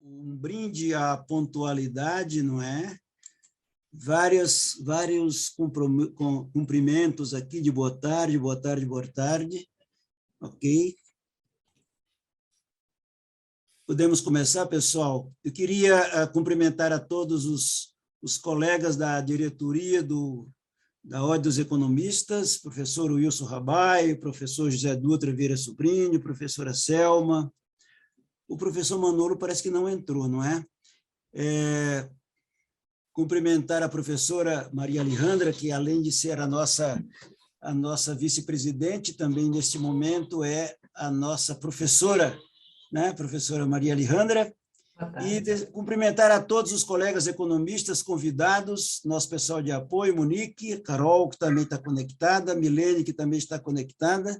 um brinde à pontualidade, não é? Vários cumprimentos aqui de boa tarde, boa tarde, boa tarde. Ok? Podemos começar, pessoal? Eu queria cumprimentar a todos os colegas da diretoria da Ordem dos Economistas, professor Wilson Rabai, professor José Dutra Vieira Sobrinho, professora Selma. O professor Manolo parece que não entrou, não é? Cumprimentar a professora Maria Alejandra, que além de ser a nossa vice-presidente, também neste momento é a nossa professora, né? Professora Maria Alejandra. E cumprimentar a todos os colegas economistas convidados, nosso pessoal de apoio, Monique, Carol, que também está conectada, Milene, que também está conectada,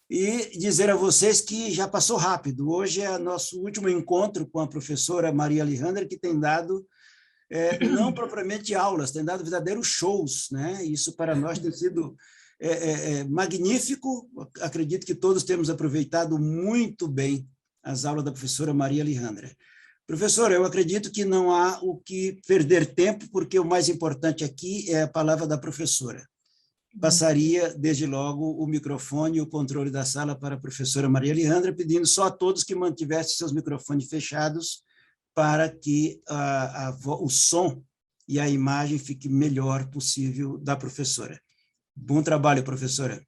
e dizer a vocês que já passou rápido. Hoje é nosso último encontro com a professora Maria Alejandra, que tem dado, não propriamente aulas, tem dado verdadeiros shows, né? Isso para nós tem sido magnífico. Acredito que todos temos aproveitado muito bem as aulas da professora Maria Alejandra. Professora, eu acredito que não há o que perder tempo, porque o mais importante aqui é a palavra da professora. Passaria, desde logo, o microfone e o controle da sala para a professora Maria Alejandra, pedindo só a todos que mantivessem seus microfones fechados para que o som e a imagem fique melhor possível da professora. Bom trabalho, professora.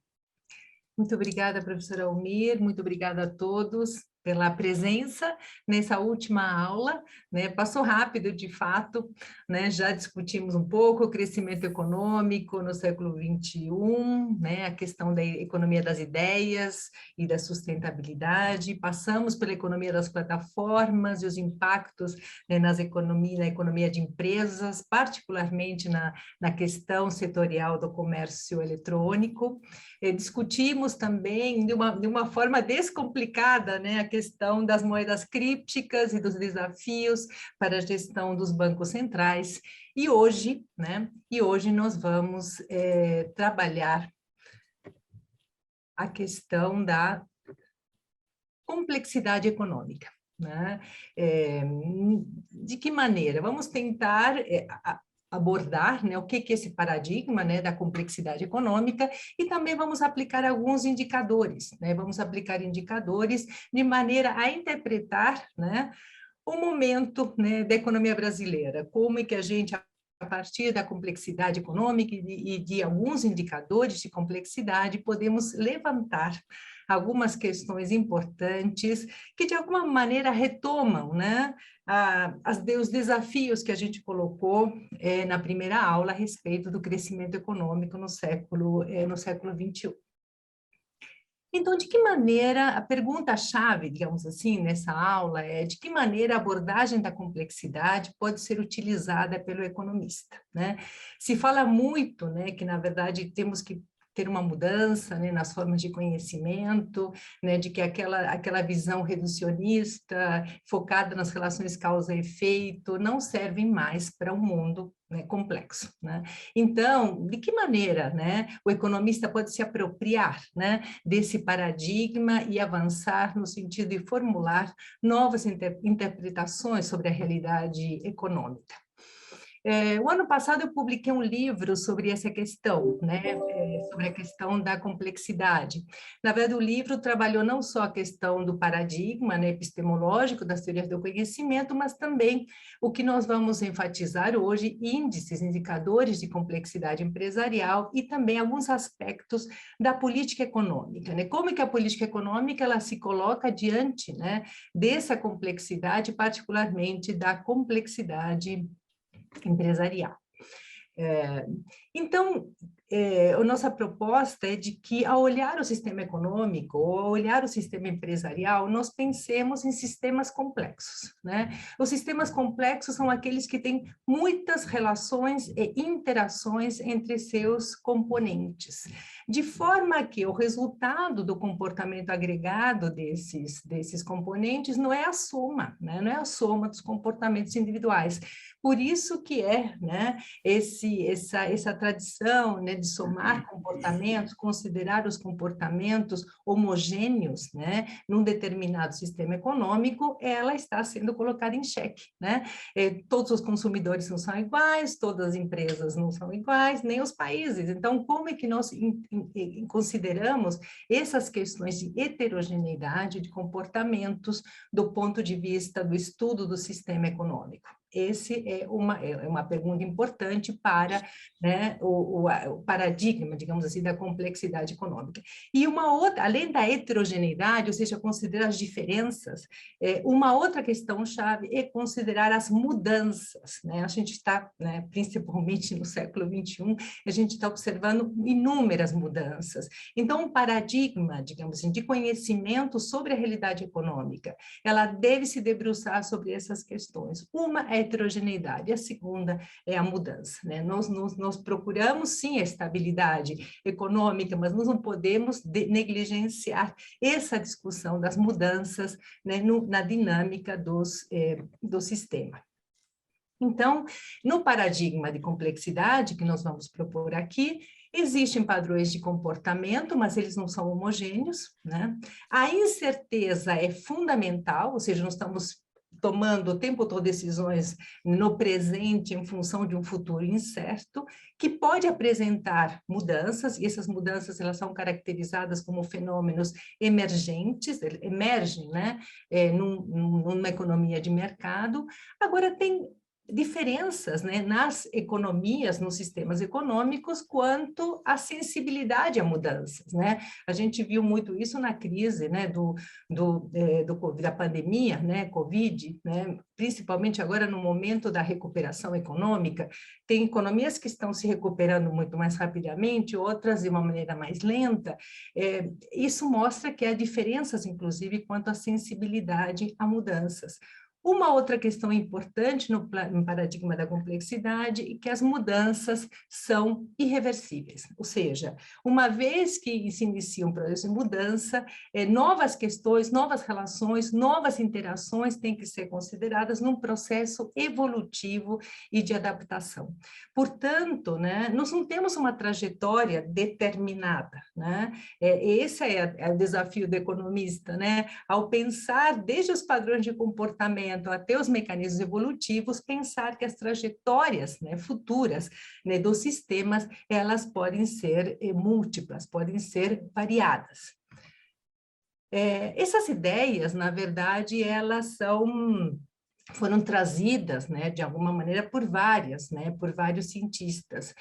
Muito obrigada, professora Almir, muito obrigada a todos pela presença nessa última aula, né? Passou rápido, de fato, né? Já discutimos um pouco o crescimento econômico no século XXI, né? A questão da economia das ideias e da sustentabilidade, passamos pela economia das plataformas e os impactos, né, na economia de empresas, particularmente na questão setorial do comércio eletrônico. Discutimos também, de uma forma descomplicada, né, a questão das moedas crípticas e dos desafios para a gestão dos bancos centrais. E hoje, né, nós vamos trabalhar a questão da complexidade econômica, né? De que maneira? Vamos tentar abordar, né, o que é esse paradigma, né, da complexidade econômica, e também vamos aplicar alguns indicadores, né, vamos aplicar indicadores de maneira a interpretar, né, o momento, né, da economia brasileira, como é que a gente, a partir da complexidade econômica e de alguns indicadores de complexidade, podemos levantar algumas questões importantes que, de alguma maneira, retomam, né, os desafios que a gente colocou na primeira aula a respeito do crescimento econômico no século XXI. Então, de que maneira, a pergunta-chave, digamos assim, nessa aula é de que maneira a abordagem da complexidade pode ser utilizada pelo economista, né? Se fala muito, né, que, na verdade, temos que ter uma mudança, né, nas formas de conhecimento, né, de que aquela visão reducionista, focada nas relações causa e efeito, não serve mais para um mundo, né, complexo, né? Então, de que maneira, né, o economista pode se apropriar, né, desse paradigma e avançar no sentido de formular novas interpretações sobre a realidade econômica? O ano passado eu publiquei um livro sobre essa questão, né, sobre a questão da complexidade. Na verdade, o livro trabalhou não só a questão do paradigma, né, epistemológico das teorias do conhecimento, mas também o que nós vamos enfatizar hoje, índices, indicadores de complexidade empresarial e também alguns aspectos da política econômica, né? Como é que a política econômica ela se coloca diante, né, dessa complexidade, particularmente da complexidade empresarial. Então, a nossa proposta é de que, ao olhar o sistema econômico, ou ao olhar o sistema empresarial, nós pensemos em sistemas complexos, né? Os sistemas complexos são aqueles que têm muitas relações e interações entre seus componentes, de forma que o resultado do comportamento agregado desses componentes não é a soma, né? Não é a soma dos comportamentos individuais. Por isso que né, essa tradição, né, de somar comportamentos, considerar os comportamentos homogêneos, né, num determinado sistema econômico, ela está sendo colocada em xeque, né? Todos os consumidores não são iguais, todas as empresas não são iguais, nem os países. Então, como é que nós consideramos essas questões de heterogeneidade de comportamentos do ponto de vista do estudo do sistema econômico? Esse é uma pergunta importante para, né, o paradigma, digamos assim, da complexidade econômica. E uma outra, além da heterogeneidade, ou seja, considerar as diferenças, uma outra questão-chave é considerar as mudanças, né? A gente está, né, principalmente no século XXI, a gente está observando inúmeras mudanças. Então, um paradigma, digamos assim, de conhecimento sobre a realidade econômica, ela deve se debruçar sobre essas questões. Uma é a heterogeneidade, a segunda é a mudança, né? Nós procuramos, sim, a estabilidade econômica, mas nós não podemos negligenciar essa discussão das mudanças, né, na dinâmica do sistema. Então, no paradigma de complexidade que nós vamos propor aqui, existem padrões de comportamento, mas eles não são homogêneos, né? A incerteza é fundamental, ou seja, nós estamos tomando o tempo todo decisões no presente em função de um futuro incerto, que pode apresentar mudanças, e essas mudanças elas são caracterizadas como fenômenos emergentes, emergem, né, numa economia de mercado. Agora, tem diferenças, né, nas economias, nos sistemas econômicos, quanto à sensibilidade a mudanças, né? A gente viu muito isso na crise, né, da pandemia, né, Covid, né, principalmente agora no momento da recuperação econômica. Tem economias que estão se recuperando muito mais rapidamente, outras de uma maneira mais lenta. Isso mostra que há diferenças, inclusive, quanto à sensibilidade a mudanças. Uma outra questão importante no paradigma da complexidade é que as mudanças são irreversíveis, ou seja, uma vez que se inicia um processo de mudança, novas questões, novas relações, novas interações têm que ser consideradas num processo evolutivo e de adaptação. Portanto, né, nós não temos uma trajetória determinada, né? Esse é o desafio do economista, né? Ao pensar desde os padrões de comportamento até os mecanismos evolutivos, pensar que as trajetórias, né, futuras, né, dos sistemas, elas podem ser múltiplas, podem ser variadas. Essas ideias, na verdade, elas foram trazidas, né, de alguma maneira por vários cientistas.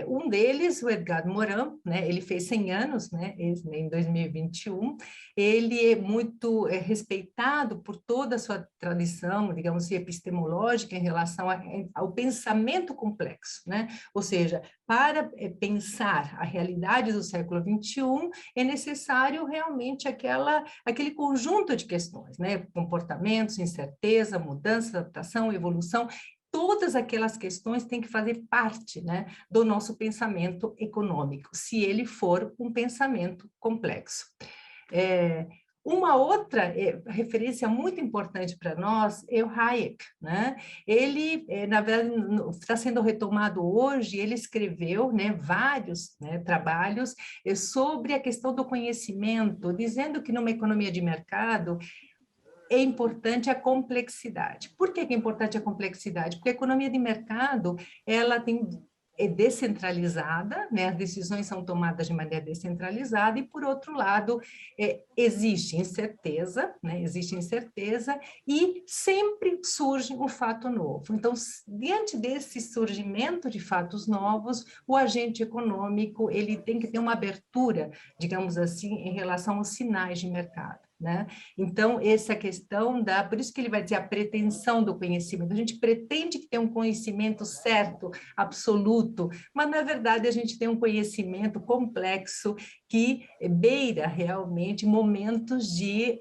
Um deles, o Edgar Morin, né, ele fez 100 anos, né, em 2021, ele é muito respeitado por toda a sua tradição, digamos assim, epistemológica em relação ao pensamento complexo, né, ou seja, para pensar a realidade do século XXI, é necessário realmente aquele conjunto de questões, né, comportamentos, incerteza, mudança, adaptação, evolução, todas aquelas questões têm que fazer parte, né, do nosso pensamento econômico, se ele for um pensamento complexo. Uma outra referência muito importante para nós é o Hayek, né? Ele, na verdade, está sendo retomado hoje, ele escreveu, né, vários, né, trabalhos sobre a questão do conhecimento, dizendo que numa economia de mercado é importante a complexidade. Por que é importante a complexidade? Porque a economia de mercado, ela é descentralizada, né? As decisões são tomadas de maneira descentralizada e, por outro lado, existe incerteza, né? Existe incerteza e sempre surge um fato novo. Então, diante desse surgimento de fatos novos, o agente econômico ele tem que ter uma abertura, digamos assim, em relação aos sinais de mercado, né? Então, essa questão por isso que ele vai dizer a pretensão do conhecimento. A gente pretende que tenha um conhecimento certo, absoluto, mas, na verdade, a gente tem um conhecimento complexo que beira realmente momentos de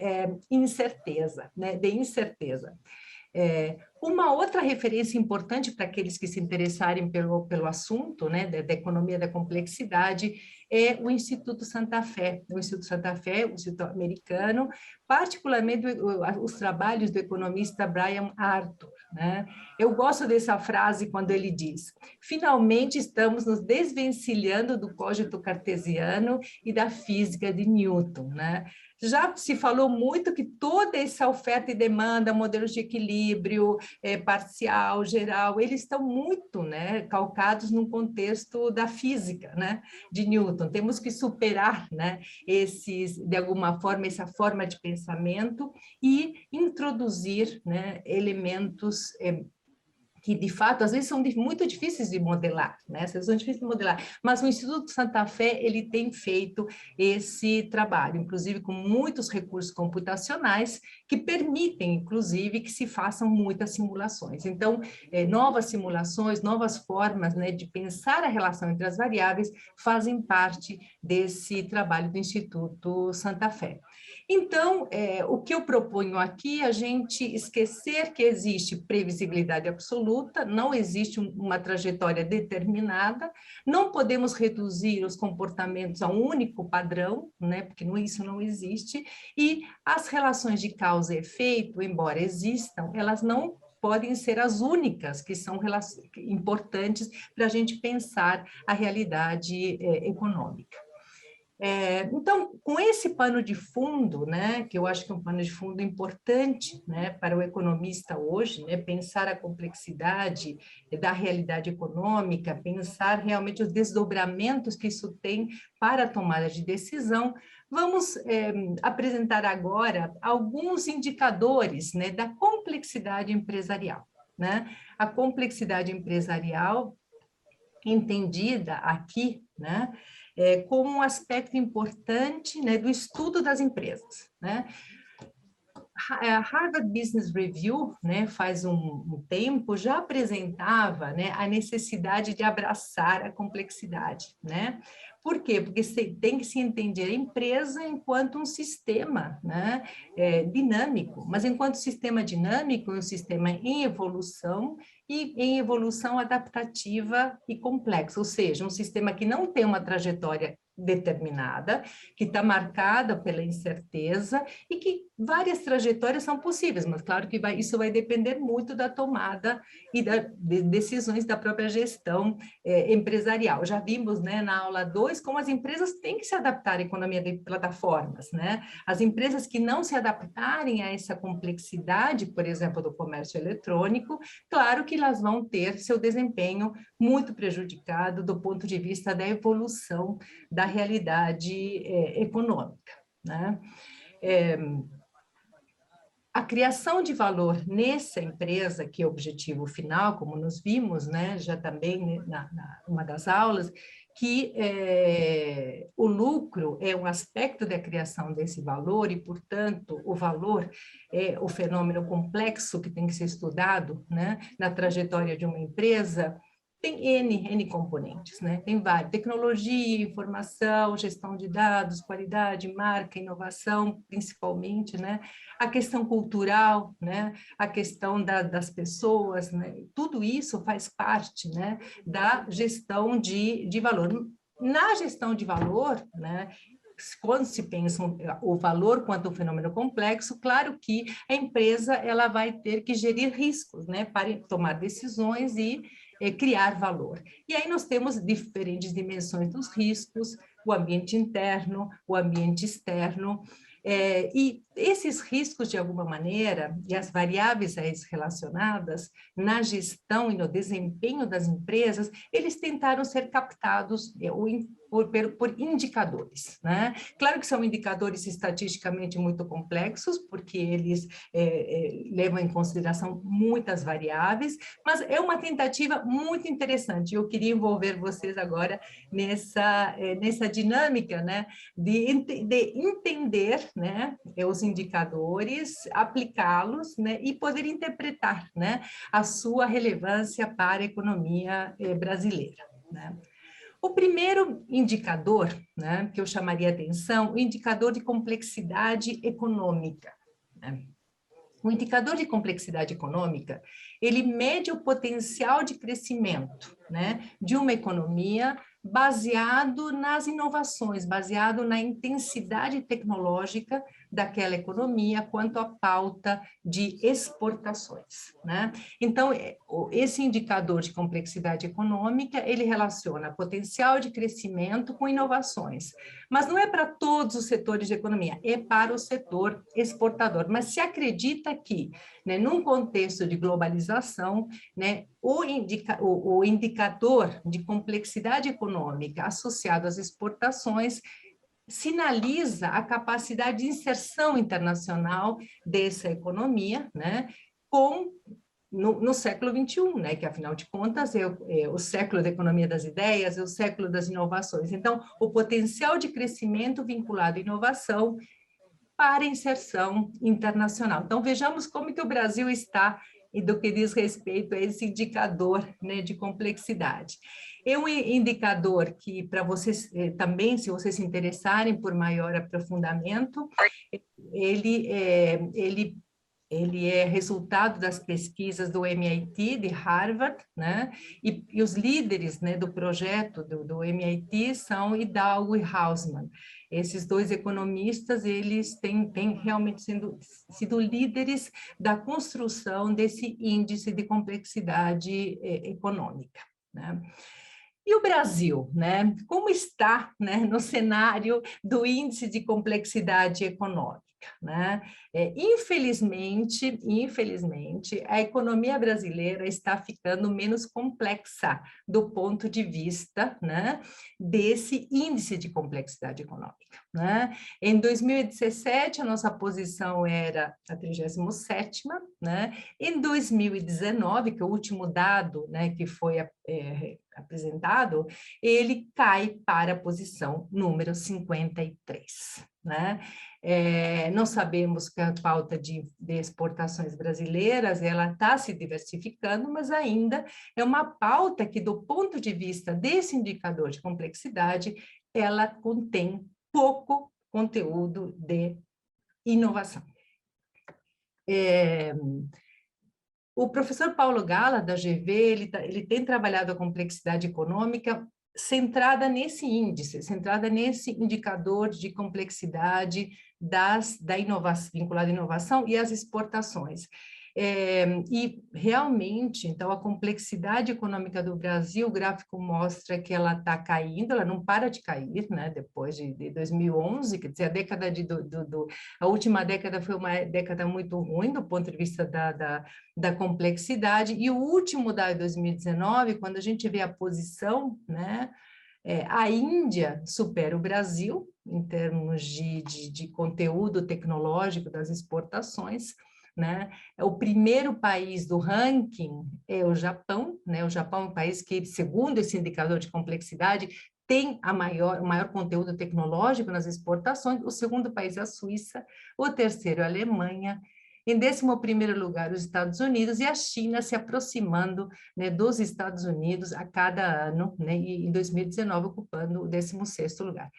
incerteza, né? De incerteza. Uma outra referência importante para aqueles que se interessarem pelo assunto, né, da economia da complexidade, é o Instituto Santa Fé. O Instituto Santa Fé, o Instituto americano, particularmente os trabalhos do economista Brian Arthur, né? Eu gosto dessa frase quando ele diz: finalmente estamos nos desvencilhando do cogito cartesiano e da física de Newton, né? Já se falou muito que toda essa oferta e demanda, modelos de equilíbrio parcial, geral, eles estão muito, né, calcados no contexto da física, né, de Newton. Temos que superar, né, de alguma forma, essa forma de pensamento e introduzir, né, elementos que, de fato, às vezes são muito difíceis de modelar, né? São difíceis de modelar, mas o Instituto Santa Fé, ele tem feito esse trabalho, inclusive com muitos recursos computacionais, que permitem, inclusive, que se façam muitas simulações. Então, novas simulações, novas formas, né, de pensar a relação entre as variáveis fazem parte desse trabalho do Instituto Santa Fé. Então, o que eu proponho aqui é a gente esquecer que existe previsibilidade absoluta, não existe uma trajetória determinada, não podemos reduzir os comportamentos a um único padrão, né, porque isso não existe, e as relações de causa e efeito, embora existam, elas não podem ser as únicas que são importantes para a gente pensar a realidade econômica. Então, com esse pano de fundo, né, que eu acho que é um pano de fundo importante, né, para o economista hoje, né, pensar a complexidade da realidade econômica, pensar realmente os desdobramentos que isso tem para a tomada de decisão, vamos apresentar agora alguns indicadores, né, da complexidade empresarial, né? A complexidade empresarial entendida aqui, né, como um aspecto importante, né, do estudo das empresas, né? A Harvard Business Review, né, faz um tempo, já apresentava, né, a necessidade de abraçar a complexidade, né? Por quê? Porque tem que se entender a empresa enquanto um sistema, né, dinâmico, mas enquanto sistema dinâmico, um sistema em evolução e em evolução adaptativa e complexa, ou seja, um sistema que não tem uma trajetória determinada, que está marcada pela incerteza e que várias trajetórias são possíveis, mas claro que isso vai depender muito da tomada e de decisões da própria gestão empresarial. Já vimos, né, na aula 2 como as empresas têm que se adaptar à economia de plataformas, né? As empresas que não se adaptarem a essa complexidade, por exemplo, do comércio eletrônico, claro que elas vão ter seu desempenho muito prejudicado do ponto de vista da evolução da realidade econômica, né? A criação de valor nessa empresa, que é o objetivo final, como nos vimos, né, já também numa das aulas, que o lucro é um aspecto da criação desse valor e, portanto, o valor é o fenômeno complexo que tem que ser estudado, né, na trajetória de uma empresa. Tem N componentes, né? Tem vários: tecnologia, informação, gestão de dados, qualidade, marca, inovação, principalmente, né? A questão cultural, né? A questão das pessoas, né? Tudo isso faz parte, né, da gestão de valor. Na gestão de valor, né, quando se pensa o valor quanto um fenômeno complexo, claro que a empresa ela vai ter que gerir riscos, né, para tomar decisões e criar valor. E aí nós temos diferentes dimensões dos riscos, o ambiente interno, o ambiente externo, e esses riscos, de alguma maneira, e as variáveis a eles relacionadas, na gestão e no desempenho das empresas, eles tentaram ser captados por indicadores, né? Claro que são indicadores estatisticamente muito complexos, porque eles levam em consideração muitas variáveis, mas é uma tentativa muito interessante. Eu queria envolver vocês agora nessa dinâmica, né, de entender, né, os indicadores, aplicá-los, né, e poder interpretar, né, a sua relevância para a economia brasileira, né? O primeiro indicador, né, que eu chamaria atenção, o indicador de complexidade econômica, né? O indicador de complexidade econômica, ele mede o potencial de crescimento, né, de uma economia baseado nas inovações, baseado na intensidade tecnológica daquela economia quanto à pauta de exportações, né? Então, esse indicador de complexidade econômica, ele relaciona potencial de crescimento com inovações, mas não é para todos os setores de economia, é para o setor exportador. Mas se acredita que, né, num contexto de globalização, né, o indicador de complexidade econômica associado às exportações sinaliza a capacidade de inserção internacional dessa economia, né, no século XXI, né, que, afinal de contas, é o século da economia das ideias, é o século das inovações. Então, o potencial de crescimento vinculado à inovação para inserção internacional. Então, vejamos como que o Brasil está e do que diz respeito a esse indicador, né, de complexidade. É um indicador que, para vocês também, se vocês se interessarem por maior aprofundamento, ele é resultado das pesquisas do MIT, de Harvard, né? E os líderes, né, do projeto do MIT são Hidalgo e Hausmann. Esses dois economistas, eles têm realmente sido líderes da construção desse índice de complexidade econômica, né? E o Brasil, né? Como está, né, no cenário do índice de complexidade econômica, né? Infelizmente, a economia brasileira está ficando menos complexa do ponto de vista, né, desse índice de complexidade econômica, né? Em 2017, a nossa posição era a 37ª, né? Em 2019, que é o último dado, né, que foi apresentado, ele cai para a posição número 53, né? Nós sabemos que a pauta de exportações brasileiras, ela está se diversificando, mas ainda é uma pauta que, do ponto de vista desse indicador de complexidade, ela contém pouco conteúdo de inovação. O professor Paulo Gala, da GV, ele tem trabalhado a complexidade econômica centrada nesse índice, centrada nesse indicador de complexidade da inovação, vinculada à inovação e às exportações. E realmente, então, a complexidade econômica do Brasil, o gráfico mostra que ela está caindo, ela não para de cair, né, depois de 2011, quer dizer, a década a última década foi uma década muito ruim do ponto de vista da complexidade, e o último dado de 2019, quando a gente vê a posição, né, a Índia supera o Brasil em termos de conteúdo tecnológico das exportações, né? O primeiro país do ranking é o Japão, né? O Japão é um país que, segundo esse indicador de complexidade, tem o maior conteúdo tecnológico nas exportações. O segundo país é a Suíça, o terceiro é a Alemanha, em 11º lugar os Estados Unidos, e a China se aproximando, né, dos Estados Unidos a cada ano, né, e em 2019 ocupando o 16º lugar.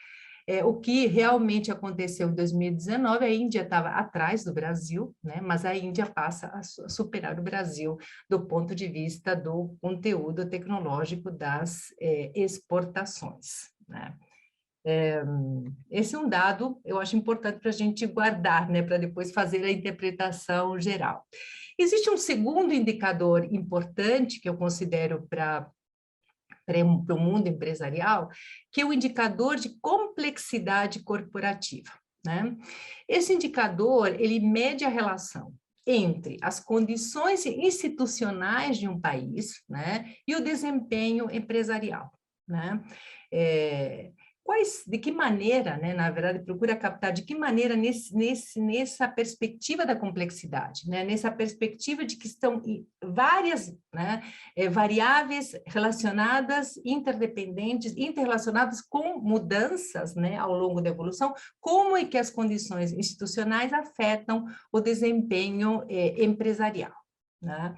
O que realmente aconteceu em 2019, a Índia estava atrás do Brasil, né, mas a Índia passa a superar o Brasil do ponto de vista do conteúdo tecnológico das exportações, né. Esse é um dado, eu acho importante para a gente guardar, né, para depois fazer a interpretação geral. Existe um segundo indicador importante que eu considero para o mundo empresarial, que é o indicador de complexidade corporativa, né? Esse indicador, ele mede a relação entre as condições institucionais de um país, né, e o desempenho empresarial, né? De que maneira, né, na verdade, procura captar de que maneira nessa perspectiva da complexidade, né, nessa perspectiva de que estão várias, né, variáveis relacionadas, interdependentes, interrelacionadas com mudanças, né, ao longo da evolução, como é que as condições institucionais afetam o desempenho empresarial, né?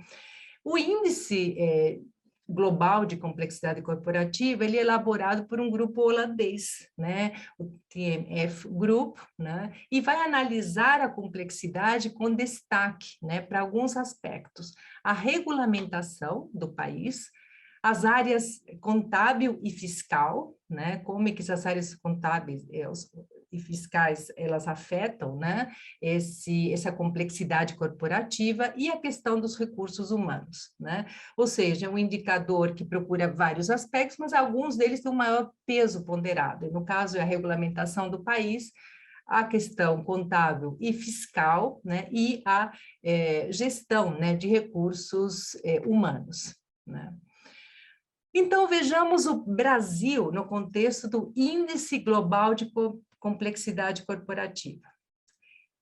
O índice global de complexidade corporativa, ele é elaborado por um grupo holandês, né, o TMF Group, né, e vai analisar a complexidade com destaque, né, para alguns aspectos: a regulamentação do país, as áreas contábil e fiscal, né? Como é que essas áreas contábeis e fiscais, elas afetam, né? Essa complexidade corporativa e a questão dos recursos humanos, né? Ou seja, é um indicador que procura vários aspectos, mas alguns deles têm um maior peso ponderado. No caso, é a regulamentação do país, a questão contábil e fiscal, né? E a gestão, né, de recursos humanos, né? Então, vejamos o Brasil no contexto do Índice Global de Complexidade Corporativa.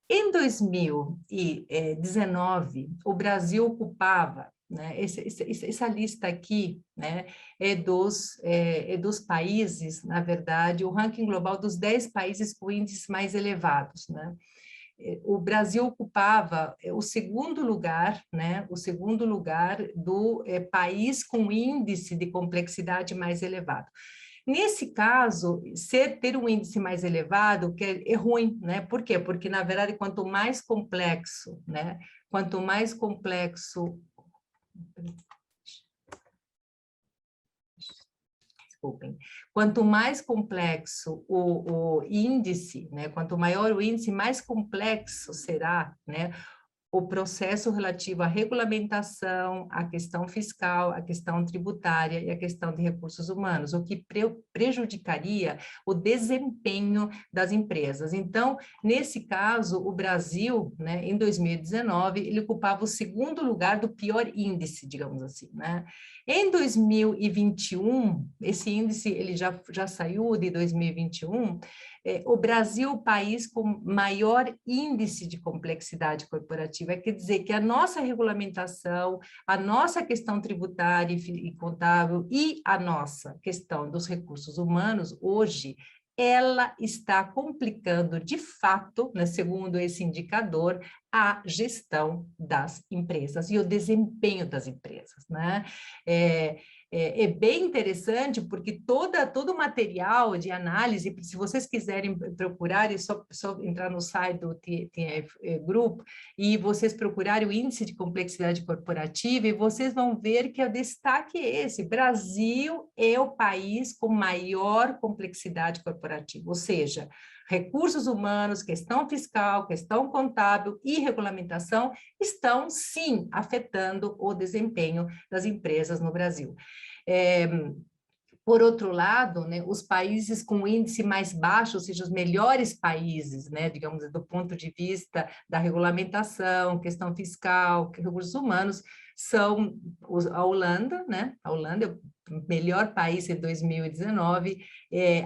Em 2019, o Brasil ocupava, né, essa lista aqui, né, é dos países, na verdade, o ranking global dos 10 países com índices mais elevados, né? O Brasil ocupava o segundo lugar, né, o segundo lugar do país com índice de complexidade mais elevado. Nesse caso, ter um índice mais elevado é ruim, né? Por quê? Porque, na verdade, quanto mais complexo, né, quanto mais complexo... Desculpem. Quanto mais complexo o índice, né, quanto maior o índice, mais complexo será, né, o processo relativo à regulamentação, à questão fiscal, à questão tributária e à questão de recursos humanos, o que prejudicaria o desempenho das empresas. Então, nesse caso, o Brasil, né, em 2019, ele ocupava o segundo lugar do pior índice, digamos assim, né? Em 2021, esse índice ele já saiu de 2021, o Brasil, o país com maior índice de complexidade corporativa, quer dizer que a nossa regulamentação, a nossa questão tributária e contábil e a nossa questão dos recursos humanos, hoje, ela está complicando, de fato, né, segundo esse indicador, a gestão das empresas e o desempenho das empresas, né? É bem interessante, porque todo o material de análise, se vocês quiserem procurar, é só entrar no site do TNF Group, e vocês procurarem o índice de complexidade corporativa, e vocês vão ver que o destaque é esse: Brasil é o país com maior complexidade corporativa, ou seja, recursos humanos, questão fiscal, questão contábil e regulamentação estão, sim, afetando o desempenho das empresas no Brasil. Por outro lado, né, os países com índice mais baixo, ou seja, os melhores países, né, digamos, do ponto de vista da regulamentação, questão fiscal, recursos humanos, são a Holanda, né? A Holanda é o melhor país em 2019,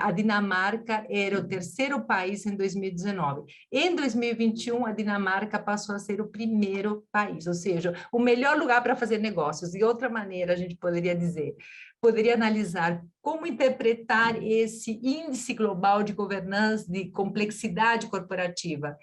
a Dinamarca era o terceiro país em 2019. Em 2021, a Dinamarca passou a ser o primeiro país, ou seja, o melhor lugar para fazer negócios. De outra maneira, a gente poderia analisar como interpretar esse índice global de governança, de complexidade corporativa.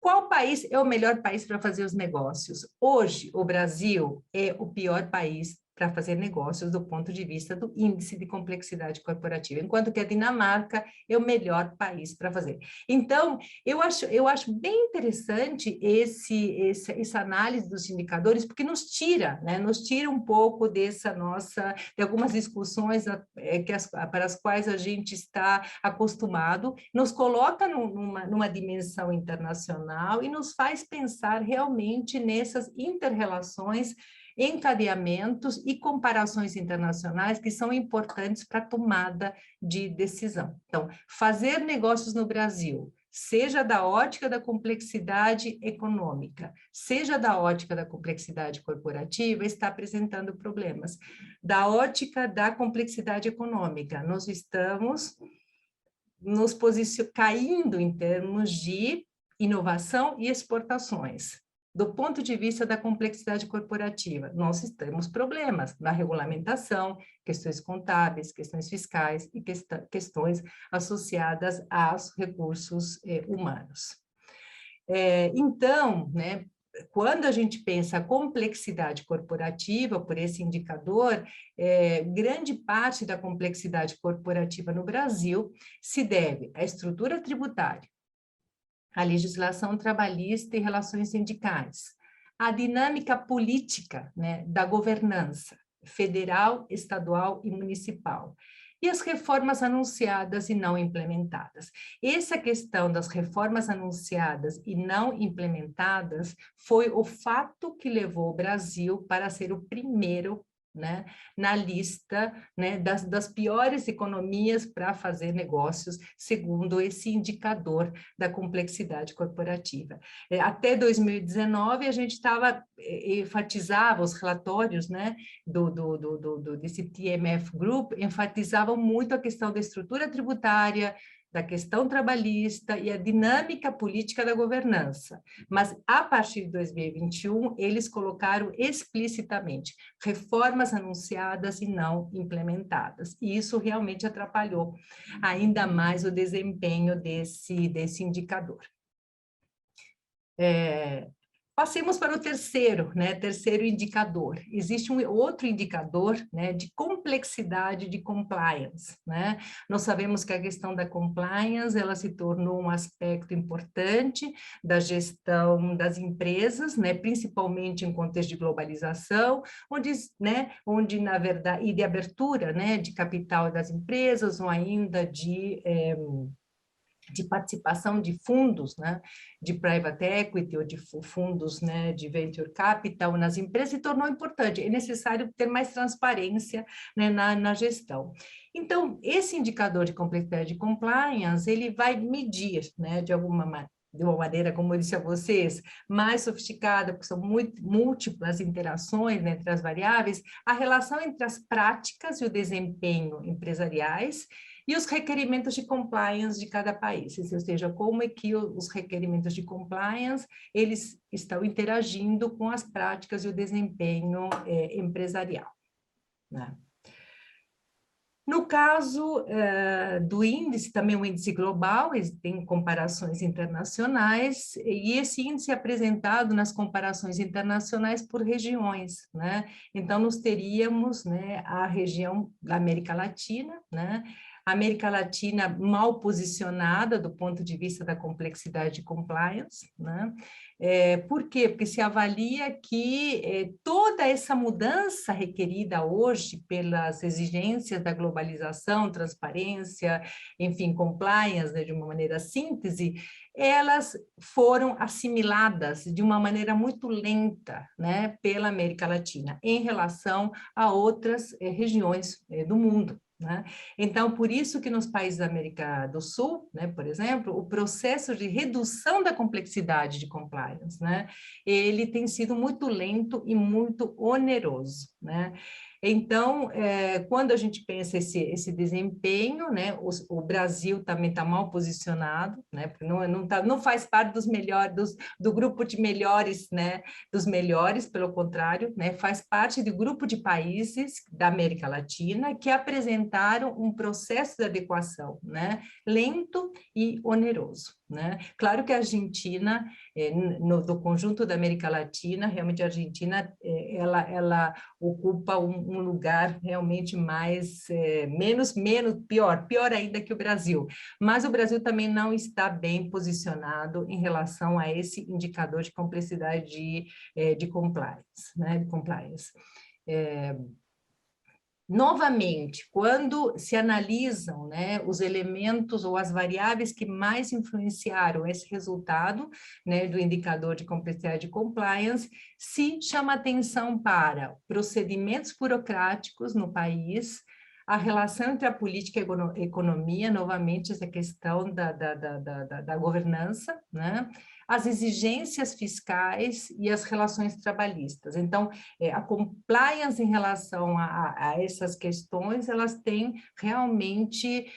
Qual país é o melhor país para fazer os negócios? Hoje, o Brasil é o pior país para fazer negócios do ponto de vista do índice de complexidade corporativa, enquanto que a Dinamarca é o melhor país para fazer. Então, eu acho bem interessante essa análise dos indicadores, porque nos tira um pouco de algumas discussões para as quais a gente está acostumado, nos coloca numa dimensão internacional e nos faz pensar realmente nessas inter-relações, encadeamentos e comparações internacionais que são importantes para a tomada de decisão. Então, fazer negócios no Brasil, seja da ótica da complexidade econômica, seja da ótica da complexidade corporativa, está apresentando problemas. Da ótica da complexidade econômica, nós estamos caindo em termos de inovação e exportações. Do ponto de vista da complexidade corporativa, nós temos problemas na regulamentação, questões contábeis, questões fiscais e questões associadas aos recursos humanos. Então, né, quando a gente pensa a complexidade corporativa, por esse indicador, grande parte da complexidade corporativa no Brasil se deve à estrutura tributária, a legislação trabalhista e relações sindicais, a dinâmica política, né, da governança, federal, estadual e municipal. E as reformas anunciadas e não implementadas. Essa questão das reformas anunciadas e não implementadas foi o fato que levou o Brasil para ser o primeiro, né, na lista, né, das piores economias para fazer negócios, segundo esse indicador da complexidade corporativa. Até 2019, a gente enfatizava os relatórios, né, desse TMF Group, enfatizavam muito a questão da estrutura tributária, da questão trabalhista e a dinâmica política da governança. Mas, a partir de 2021, eles colocaram explicitamente reformas anunciadas e não implementadas. E isso realmente atrapalhou ainda mais o desempenho desse indicador. Passemos para o terceiro, né, terceiro indicador. Existe um outro indicador, né, de complexidade de compliance, né? Nós sabemos que a questão da compliance, ela se tornou um aspecto importante da gestão das empresas, né, principalmente em contexto de globalização, onde na verdade, e de abertura, né, de capital das empresas, ou ainda de participação de fundos, né, de private equity ou de fundos, né, de venture capital nas empresas, se tornou importante. É necessário ter mais transparência, né, na gestão. Então, esse indicador de complexidade de compliance, ele vai medir, né, de uma maneira, como eu disse a vocês, mais sofisticada, porque são múltiplas interações, né, entre as variáveis, a relação entre as práticas e o desempenho empresariais e os requerimentos de compliance de cada país, ou seja, como é que os requerimentos de compliance, eles estão interagindo com as práticas e o desempenho empresarial, né? No caso do índice, também um índice global, tem comparações internacionais, e esse índice é apresentado nas comparações internacionais por regiões, né? Então, nós teríamos, né, a região da América Latina, né? A América Latina mal posicionada do ponto de vista da complexidade de compliance, né? Por quê? Porque se avalia que toda essa mudança requerida hoje pelas exigências da globalização, transparência, enfim, compliance, né, de uma maneira síntese, elas foram assimiladas de uma maneira muito lenta, né, pela América Latina, em relação a outras regiões do mundo, né? Então, por isso que nos países da América do Sul, né, por exemplo, o processo de redução da complexidade de compliance, né, ele tem sido muito lento e muito oneroso, né? Então, quando a gente pensa esse desempenho, né, o Brasil também está mal posicionado, né, porque não faz parte do grupo de melhores, né, dos melhores, pelo contrário, né, faz parte do grupo de países da América Latina que apresentaram um processo de adequação, né, lento e oneroso, né? Claro que a Argentina, do conjunto da América Latina, realmente a Argentina, ela ocupa um lugar realmente pior ainda que o Brasil. Mas o Brasil também não está bem posicionado em relação a esse indicador de complexidade de compliance, né? De compliance. Novamente, quando se analisam, né, os elementos ou as variáveis que mais influenciaram esse resultado, né, do indicador de complexidade de compliance, se chama atenção para procedimentos burocráticos no país, a relação entre a política e a economia, novamente essa questão da governança, né? As exigências fiscais e as relações trabalhistas. Então, a compliance em relação a essas questões, elas têm realmente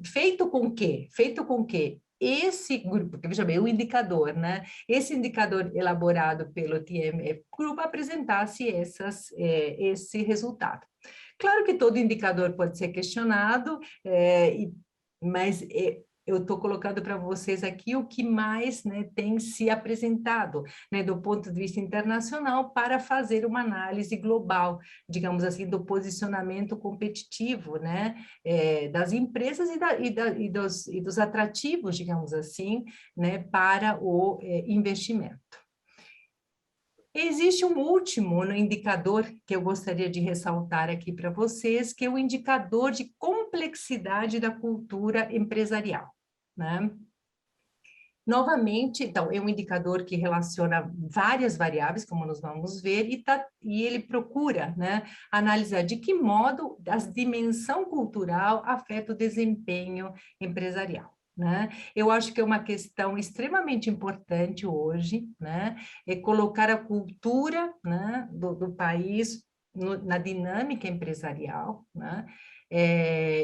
feito com que esse grupo, porque veja bem, o indicador, né? Esse indicador elaborado pelo TMF Group apresentasse esse resultado. Claro que todo indicador pode ser questionado, mas eu estou colocando para vocês aqui o que mais, né, tem se apresentado, né, do ponto de vista internacional para fazer uma análise global, digamos assim, do posicionamento competitivo, né, das empresas e dos atrativos, digamos assim, né, para o investimento. Existe um último indicador que eu gostaria de ressaltar aqui para vocês, que é o indicador de complexidade da cultura empresarial, né? Novamente, então, é um indicador que relaciona várias variáveis, como nós vamos ver, e ele procura, né, analisar de que modo a dimensão cultural afeta o desempenho empresarial. Né? Eu acho que é uma questão extremamente importante hoje, né, é colocar a cultura, né, do país na dinâmica empresarial, né?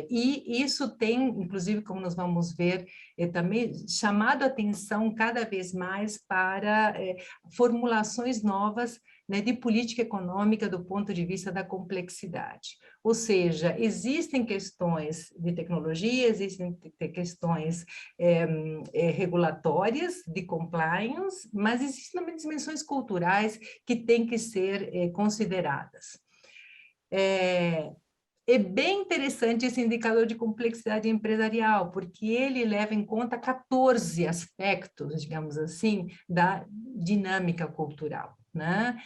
E isso tem, inclusive, como nós vamos ver, também chamado a atenção cada vez mais para formulações novas, né, de política econômica do ponto de vista da complexidade. Ou seja, existem questões de tecnologia, existem questões regulatórias, de compliance, mas existem também dimensões culturais que têm que ser consideradas. É bem interessante esse indicador de complexidade empresarial, porque ele leva em conta 14 aspectos, digamos assim, da dinâmica cultural, né?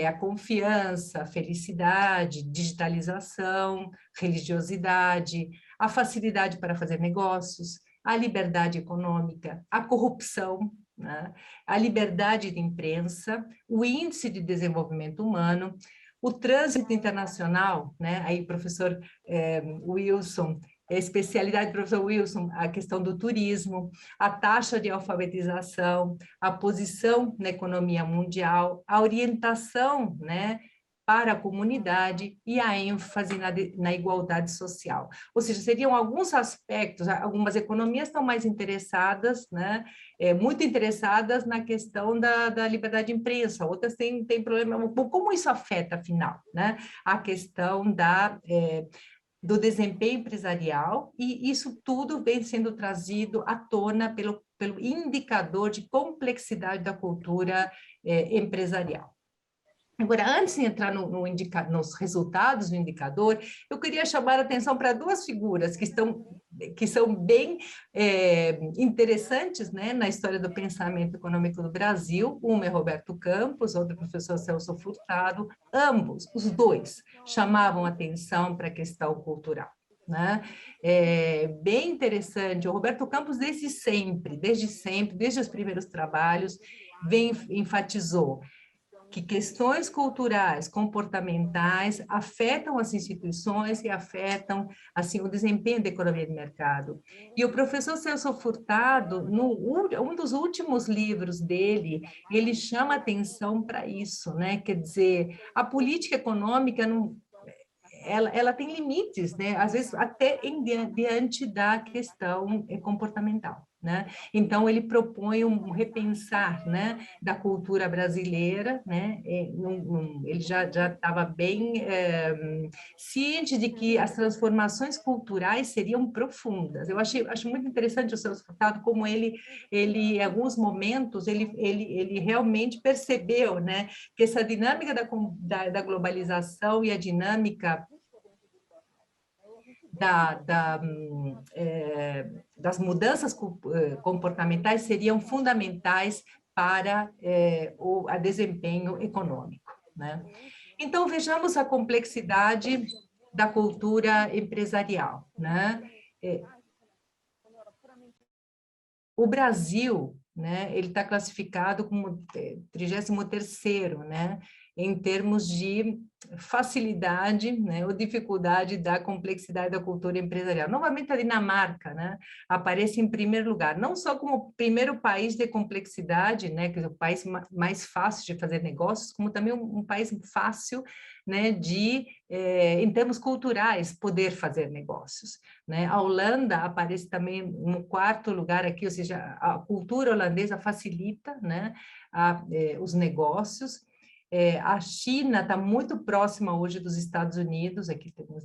A confiança, a felicidade, digitalização, religiosidade, a facilidade para fazer negócios, a liberdade econômica, a corrupção, né? A liberdade de imprensa, o índice de desenvolvimento humano, o trânsito internacional, né? Aí, professor Wilson, a especialidade do professor Wilson, a questão do turismo, a taxa de alfabetização, a posição na economia mundial, a orientação, né, para a comunidade e a ênfase na igualdade social. Ou seja, seriam alguns aspectos, algumas economias estão mais interessadas, né, muito interessadas na questão da liberdade de imprensa, outras têm problema, como isso afeta, afinal, né, a questão do desempenho empresarial, e isso tudo vem sendo trazido à tona pelo indicador de complexidade da cultura empresarial. Agora, antes de entrar nos resultados do indicador, eu queria chamar a atenção para duas figuras que são bem interessantes, né, na história do pensamento econômico do Brasil. Uma é Roberto Campos, outra é o professor Celso Furtado. Ambos, os dois, chamavam atenção para a questão cultural. Né? Bem interessante. O Roberto Campos, desde sempre, desde os primeiros trabalhos, enfatizou que questões culturais, comportamentais afetam as instituições e afetam, assim, o desempenho da economia de mercado. E o professor Celso Furtado, um dos últimos livros dele, ele chama atenção para isso, né? Quer dizer, a política econômica não... Ela tem limites, né? Às vezes até diante da questão comportamental, né? Então ele propõe um repensar, né, da cultura brasileira, né? Ele já estava bem ciente de que as transformações culturais seriam profundas. Eu acho muito interessante o Celso Furtado, como ele em alguns momentos ele realmente percebeu, né, que essa dinâmica da globalização e a dinâmica das mudanças comportamentais seriam fundamentais para o desempenho econômico, né? Então, vejamos a complexidade da cultura empresarial, né? O Brasil, né, ele está classificado como 33º, né, em termos de facilidade, né, ou dificuldade da complexidade da cultura empresarial. Novamente, a Dinamarca, né, aparece em primeiro lugar, não só como o primeiro país de complexidade, né, que é o país mais fácil de fazer negócios, como também um país fácil, né, em termos culturais, poder fazer negócios. Né? A Holanda aparece também no 4º lugar aqui, ou seja, a cultura holandesa facilita, né, os negócios. A China está muito próxima hoje dos Estados Unidos, aqui temos,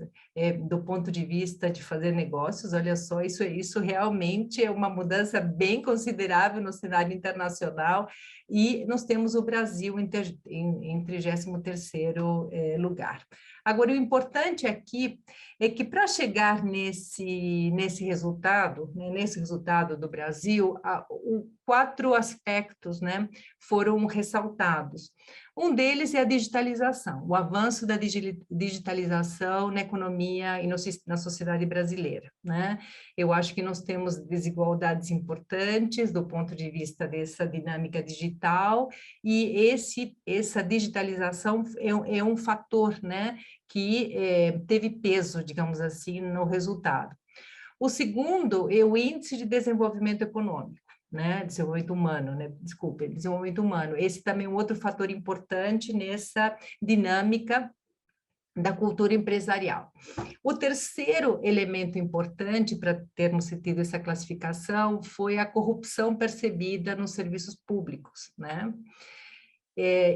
do ponto de vista de fazer negócios, olha só, isso realmente é uma mudança bem considerável no cenário internacional, e nós temos o Brasil em 33º lugar. Agora, o importante aqui é que para chegar nesse resultado, né, nesse resultado do Brasil, 4 aspectos, né, foram ressaltados. Um deles é a digitalização, o avanço da digitalização na economia e na sociedade brasileira, né? Eu acho que nós temos desigualdades importantes do ponto de vista dessa dinâmica digital, e essa digitalização é um fator, né, que teve peso, digamos assim, no resultado. O segundo é o Índice de Desenvolvimento Econômico, né, desenvolvimento humano, né, desculpe, desenvolvimento humano. Esse também é um outro fator importante nessa dinâmica da cultura empresarial. O terceiro elemento importante para termos tido essa classificação foi a corrupção percebida nos serviços públicos, né?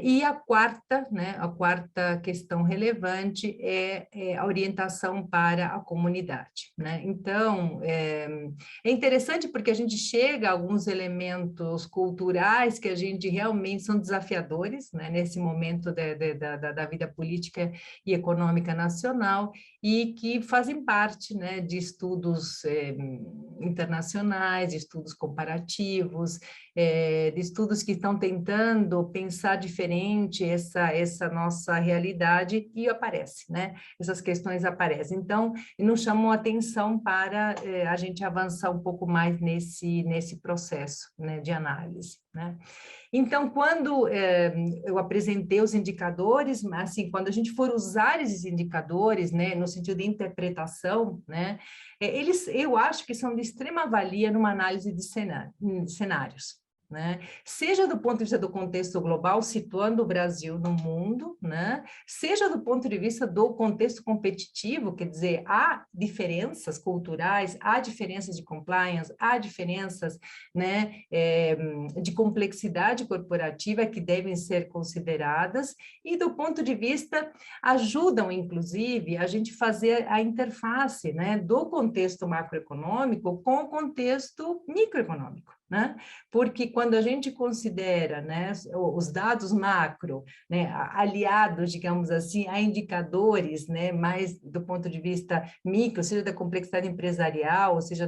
E a quarta, né, a quarta questão relevante é a orientação para a comunidade, né? Então, é interessante porque a gente chega a alguns elementos culturais que a gente realmente são desafiadores, né, nesse momento da vida política e econômica nacional, e que fazem parte, né, de estudos internacionais, de estudos comparativos, de estudos que estão tentando pensar diferente essa nossa realidade, e aparece, né? Essas questões aparecem. Então, nos chamam a atenção para a gente avançar um pouco mais nesse processo, né, de análise, né? Então, quando eu apresentei os indicadores, assim, quando a gente for usar esses indicadores, né, no sentido de interpretação, né, eu acho que são de extrema valia numa análise de cenários. Né? Seja do ponto de vista do contexto global, situando o Brasil no mundo, né? Seja do ponto de vista do contexto competitivo, quer dizer, há diferenças culturais, há diferenças de compliance, há diferenças, né, de complexidade corporativa que devem ser consideradas, e do ponto de vista, ajudam, inclusive, a gente fazer a interface, né, do contexto macroeconômico com o contexto microeconômico. Né? Porque quando a gente considera, né, os dados macro, né, aliados, digamos assim, a indicadores, né, mais do ponto de vista micro, seja da complexidade empresarial, ou seja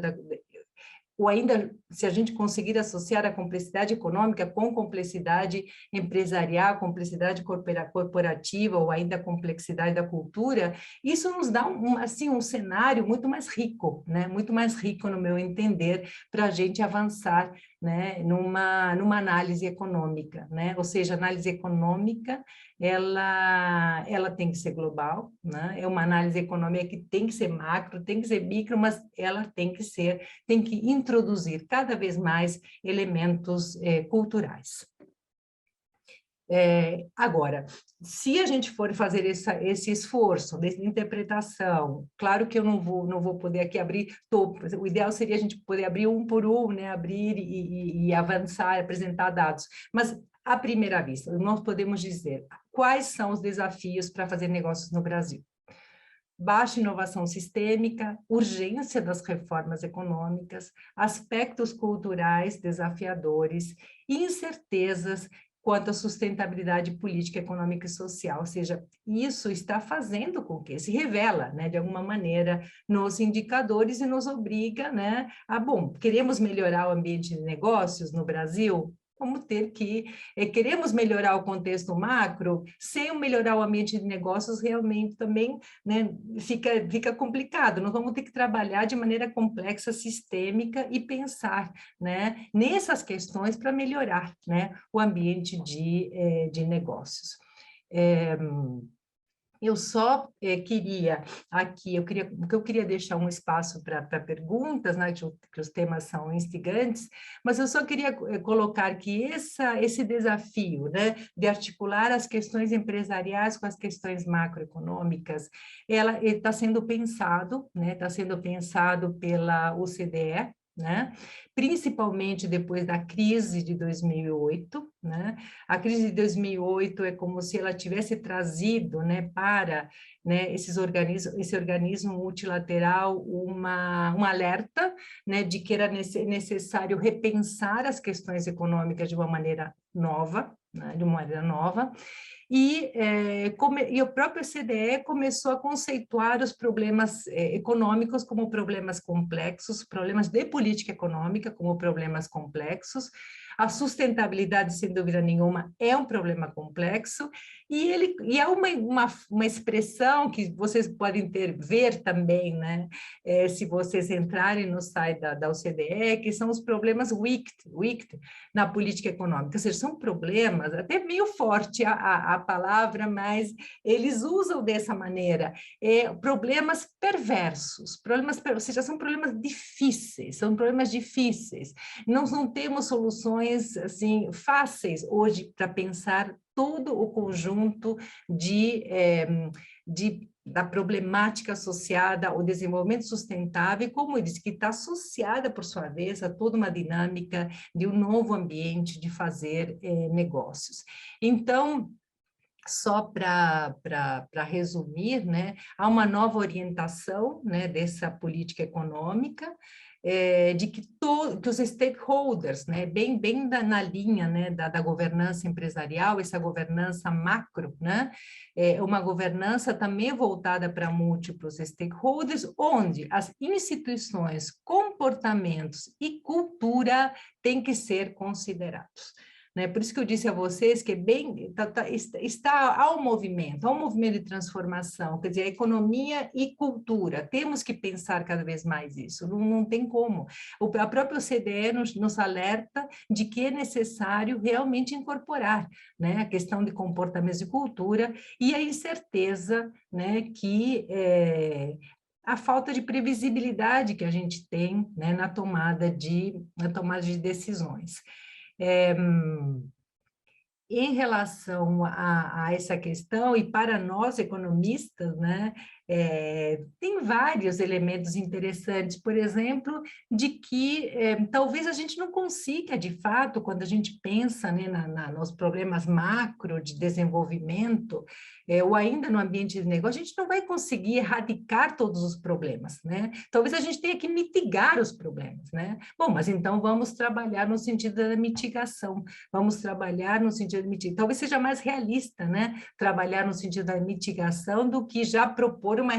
ou ainda, se a gente conseguir associar a complexidade econômica com complexidade empresarial, complexidade corporativa, ou ainda a complexidade da cultura, isso nos dá assim, um cenário muito mais rico, né? Muito mais rico, no meu entender, para a gente avançar, né, numa análise econômica, né? Ou seja, a análise econômica, ela tem que ser global, né? É uma análise econômica que tem que ser macro, tem que ser micro, mas ela tem que introduzir cada vez mais elementos culturais. Agora, se a gente for fazer esse esforço de interpretação, claro que eu não vou poder aqui abrir topo, o ideal seria a gente poder abrir um por um, né, abrir e avançar, apresentar dados, mas à primeira vista, nós podemos dizer quais são os desafios para fazer negócios no Brasil. Baixa inovação sistêmica, urgência das reformas econômicas, aspectos culturais desafiadores, incertezas quanto à sustentabilidade política, econômica e social, ou seja, isso está fazendo com que se revela, né, de alguma maneira, nos indicadores e nos obriga, né, queremos melhorar o ambiente de negócios no Brasil? Vamos ter que, queremos melhorar o contexto macro, sem melhorar o ambiente de negócios, realmente também, né, fica complicado. Nós vamos ter que trabalhar de maneira complexa, sistêmica, e pensar, né, nessas questões para melhorar, né, o ambiente de negócios. Eu só queria aqui, eu queria deixar um espaço para perguntas, né, que os temas são instigantes, mas eu só queria colocar que esse desafio, né, de articular as questões empresariais com as questões macroeconômicas, ela está sendo pensado, né, está sendo pensado pela OCDE, né? Principalmente depois da crise de 2008, né? A crise de 2008 é como se ela tivesse trazido, né, para, né, esse organismo multilateral um alerta, né, de que era necessário repensar as questões econômicas de uma maneira nova, né, de uma maneira nova, e o próprio CDE começou a conceituar os problemas econômicos como problemas complexos, problemas de política econômica como problemas complexos. A sustentabilidade, sem dúvida nenhuma, é um problema complexo, e é uma expressão que vocês podem ver também, né? Se vocês entrarem no site da OCDE, que são os problemas WICT na política econômica, ou seja, são problemas, até meio forte a palavra, mas eles usam dessa maneira, problemas perversos, ou seja, são problemas difíceis, não temos soluções assim fáceis hoje para pensar todo o conjunto da problemática associada ao desenvolvimento sustentável, como eu disse, que está associada, por sua vez, a toda uma dinâmica de um novo ambiente de fazer negócios. Então, só para resumir, né, há uma nova orientação, né, dessa política econômica, de que os stakeholders, né, bem na linha, né, da governança empresarial, essa governança macro, né, uma governança também voltada para múltiplos stakeholders, onde as instituições, comportamentos e cultura têm que ser considerados. Né? Por isso que eu disse a vocês que está ao movimento de transformação, quer dizer, a economia e cultura, temos que pensar cada vez mais isso, não tem como. A própria OCDE nos alerta de que é necessário realmente incorporar, né, a questão de comportamentos e cultura e a incerteza, né, que a falta de previsibilidade que a gente tem, né, na tomada de decisões. Em relação a essa questão, e para nós economistas, né, tem vários elementos interessantes, por exemplo, de que talvez a gente não consiga, de fato, quando a gente pensa, né, nos problemas macro de desenvolvimento, ou ainda no ambiente de negócio, a gente não vai conseguir erradicar todos os problemas, né? Talvez a gente tenha que mitigar os problemas, né? Bom, mas então vamos trabalhar no sentido da mitigação, vamos trabalhar no sentido de mitigação, talvez seja mais realista, né? Trabalhar no sentido da mitigação do que já propor uma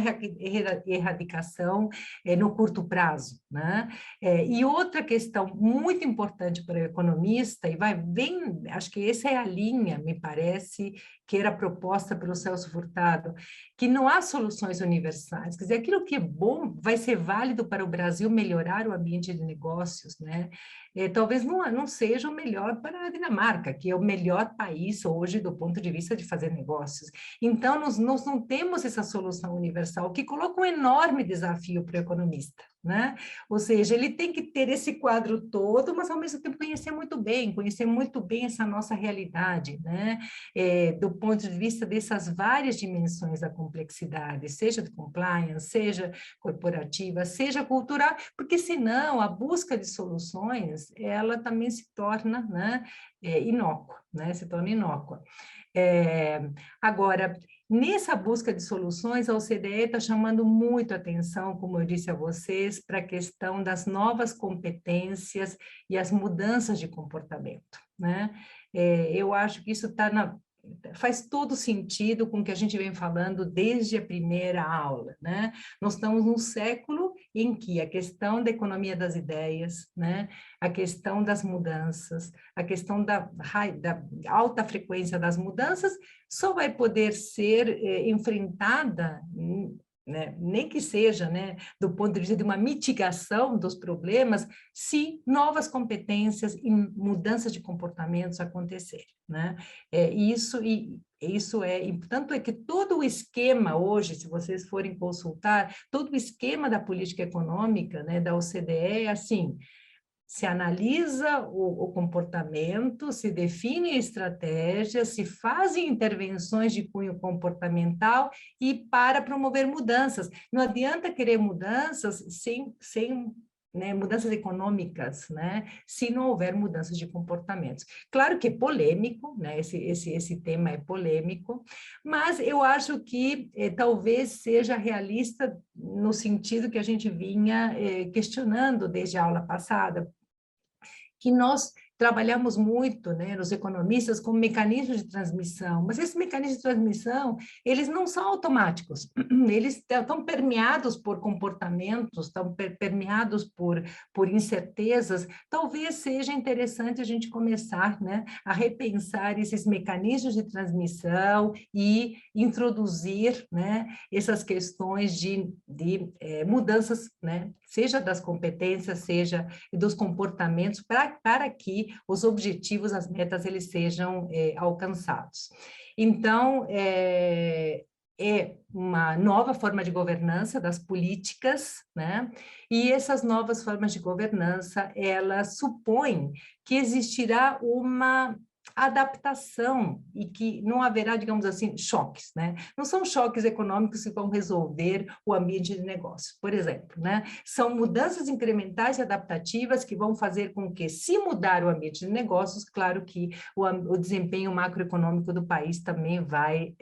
erradicação no curto prazo, né? E outra questão muito importante para o economista, e vai bem, acho que essa é a linha, me parece, que era proposta pelo Celso Furtado, que não há soluções universais, quer dizer, aquilo que é bom vai ser válido para o Brasil melhorar o ambiente de negócios, né? Talvez não seja o melhor para a Dinamarca, que é o melhor país hoje do ponto de vista de fazer negócios. Então, nós não temos essa solução universal, que coloca um enorme desafio para o economista, né? Ou seja, ele tem que ter esse quadro todo, mas ao mesmo tempo conhecer muito bem essa nossa realidade, né? Do ponto de vista dessas várias dimensões da complexidade, seja de compliance, seja corporativa, seja cultural, porque senão a busca de soluções, ela também se torna, né, inócua, né? Se torna inócua. Agora, nessa busca de soluções, a OCDE está chamando muito atenção, como eu disse a vocês, para a questão das novas competências e as mudanças de comportamento, né? Eu acho que isso faz todo sentido com o que a gente vem falando desde a primeira aula, né? Nós estamos num século em que a questão da economia das ideias, né? A questão das mudanças, a questão da alta frequência das mudanças só vai poder ser enfrentada, né, nem que seja, né, do ponto de vista de uma mitigação dos problemas, se novas competências e mudanças de comportamentos acontecerem, né? Tanto é que todo o esquema hoje, se vocês forem consultar, todo o esquema da política econômica, né, da OCDE é assim: se analisa o comportamento, se define estratégias, se fazem intervenções de cunho comportamental e para promover mudanças. Não adianta querer mudanças sem né, mudanças econômicas, né, se não houver mudanças de comportamentos. Claro que é polêmico, né, esse tema é polêmico, mas eu acho que talvez seja realista no sentido que a gente vinha questionando desde a aula passada, que nós trabalhamos muito, né, os economistas, com mecanismos de transmissão, mas esses mecanismos de transmissão, eles não são automáticos, eles estão permeados por comportamentos, estão permeados por incertezas. Talvez seja interessante a gente começar, né, a repensar esses mecanismos de transmissão e introduzir, né, essas questões de mudanças, né, seja das competências, seja dos comportamentos, para que os objetivos, as metas, eles sejam alcançados. Então, é uma nova forma de governança das políticas, né? E essas novas formas de governança, elas supõem que existirá uma adaptação e que não haverá, digamos assim, choques, né? Não são choques econômicos que vão resolver o ambiente de negócios, por exemplo, né? São mudanças incrementais e adaptativas que vão fazer com que, se mudar o ambiente de negócios, claro que o desempenho macroeconômico do país também vai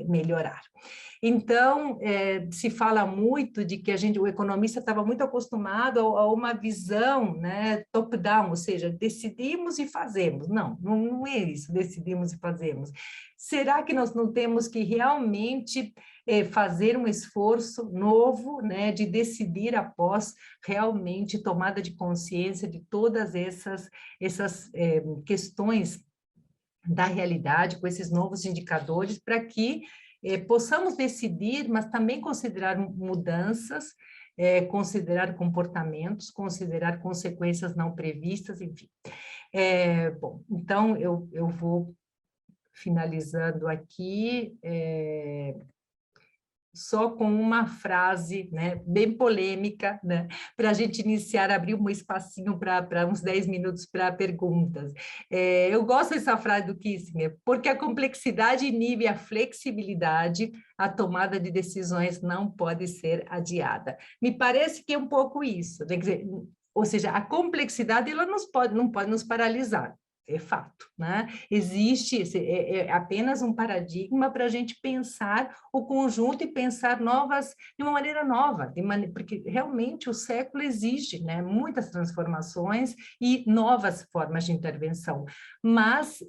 melhorar. Então, se fala muito de que o economista estava muito acostumado a uma visão, né, top-down, ou seja, decidimos e fazemos. Não é isso, decidimos e fazemos. Será que nós não temos que realmente fazer um esforço novo, né, de decidir após realmente tomada de consciência de todas essas questões da realidade, com esses novos indicadores, para que possamos decidir, mas também considerar mudanças, considerar comportamentos, considerar consequências não previstas, enfim. Bom, então, eu vou finalizando aqui, só com uma frase, né, bem polêmica, né, para a gente iniciar, abrir um espacinho para uns 10 minutos para perguntas. Eu gosto dessa frase do Kissinger, porque a complexidade inibe a flexibilidade, a tomada de decisões não pode ser adiada. Me parece que é um pouco isso, né? Quer dizer, ou seja, a complexidade ela não pode nos paralisar. É fato, né? Existe, apenas um paradigma para a gente pensar o conjunto e pensar de uma maneira nova, porque realmente o século exige, né, muitas transformações e novas formas de intervenção, mas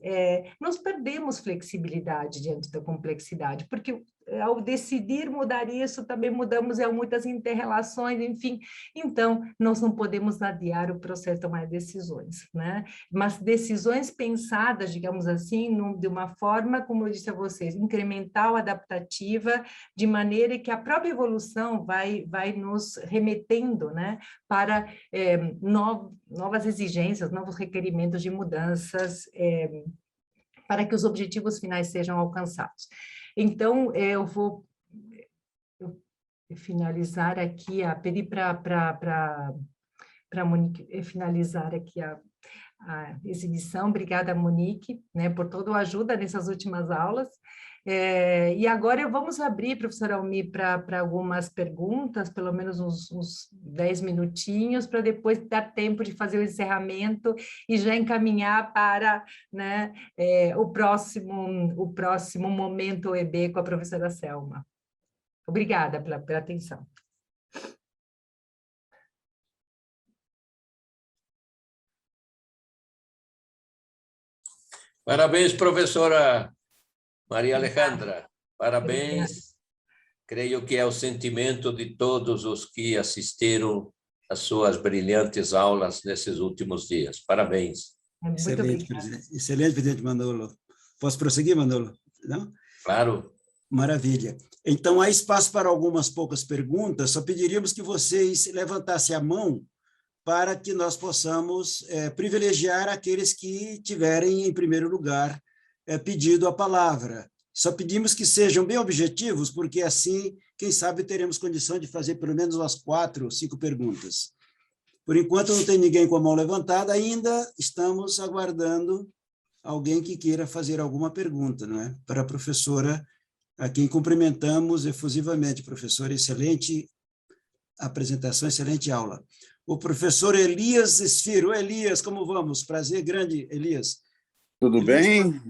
nós perdemos flexibilidade diante da complexidade, porque ao decidir mudar isso, também mudamos muitas inter-relações, enfim, então nós não podemos adiar o processo de tomar decisões, né? Mas decisões pensadas, digamos assim, de uma forma, como eu disse a vocês, incremental, adaptativa, de maneira que a própria evolução vai nos remetendo, né, para novas exigências, novos requerimentos de mudanças, para que os objetivos finais sejam alcançados. Então, eu vou finalizar aqui, pedir para Monique finalizar aqui a exibição. Obrigada, Monique, né, por toda a ajuda nessas últimas aulas. E agora vamos abrir, professora Almi, para algumas perguntas, pelo menos uns 10 minutinhos, para depois dar tempo de fazer o encerramento e já encaminhar para, né, o próximo momento EB com a professora Selma. Obrigada pela atenção. Parabéns, professora Maria Alejandra. Parabéns. Obrigada. Creio que é o sentimento de todos os que assistiram às suas brilhantes aulas nesses últimos dias. Parabéns. Excelente, presidente. Excelente, presidente Manolo. Posso prosseguir, Manolo? Não? Claro. Maravilha. Então, há espaço para algumas poucas perguntas. Só pediríamos que vocês levantassem a mão para que nós possamos privilegiar aqueles que tiverem, em primeiro lugar, pedido a palavra. Só pedimos que sejam bem objetivos, porque assim, quem sabe, teremos condição de fazer pelo menos umas 4 ou 5 perguntas. Por enquanto, não tem ninguém com a mão levantada, ainda estamos aguardando alguém que queira fazer alguma pergunta, não é? Para a professora, a quem cumprimentamos efusivamente. Professora, excelente apresentação, excelente aula. o professor Elias Sfir. Elias, como vamos? Prazer grande, Elias. Tudo Elias, bem?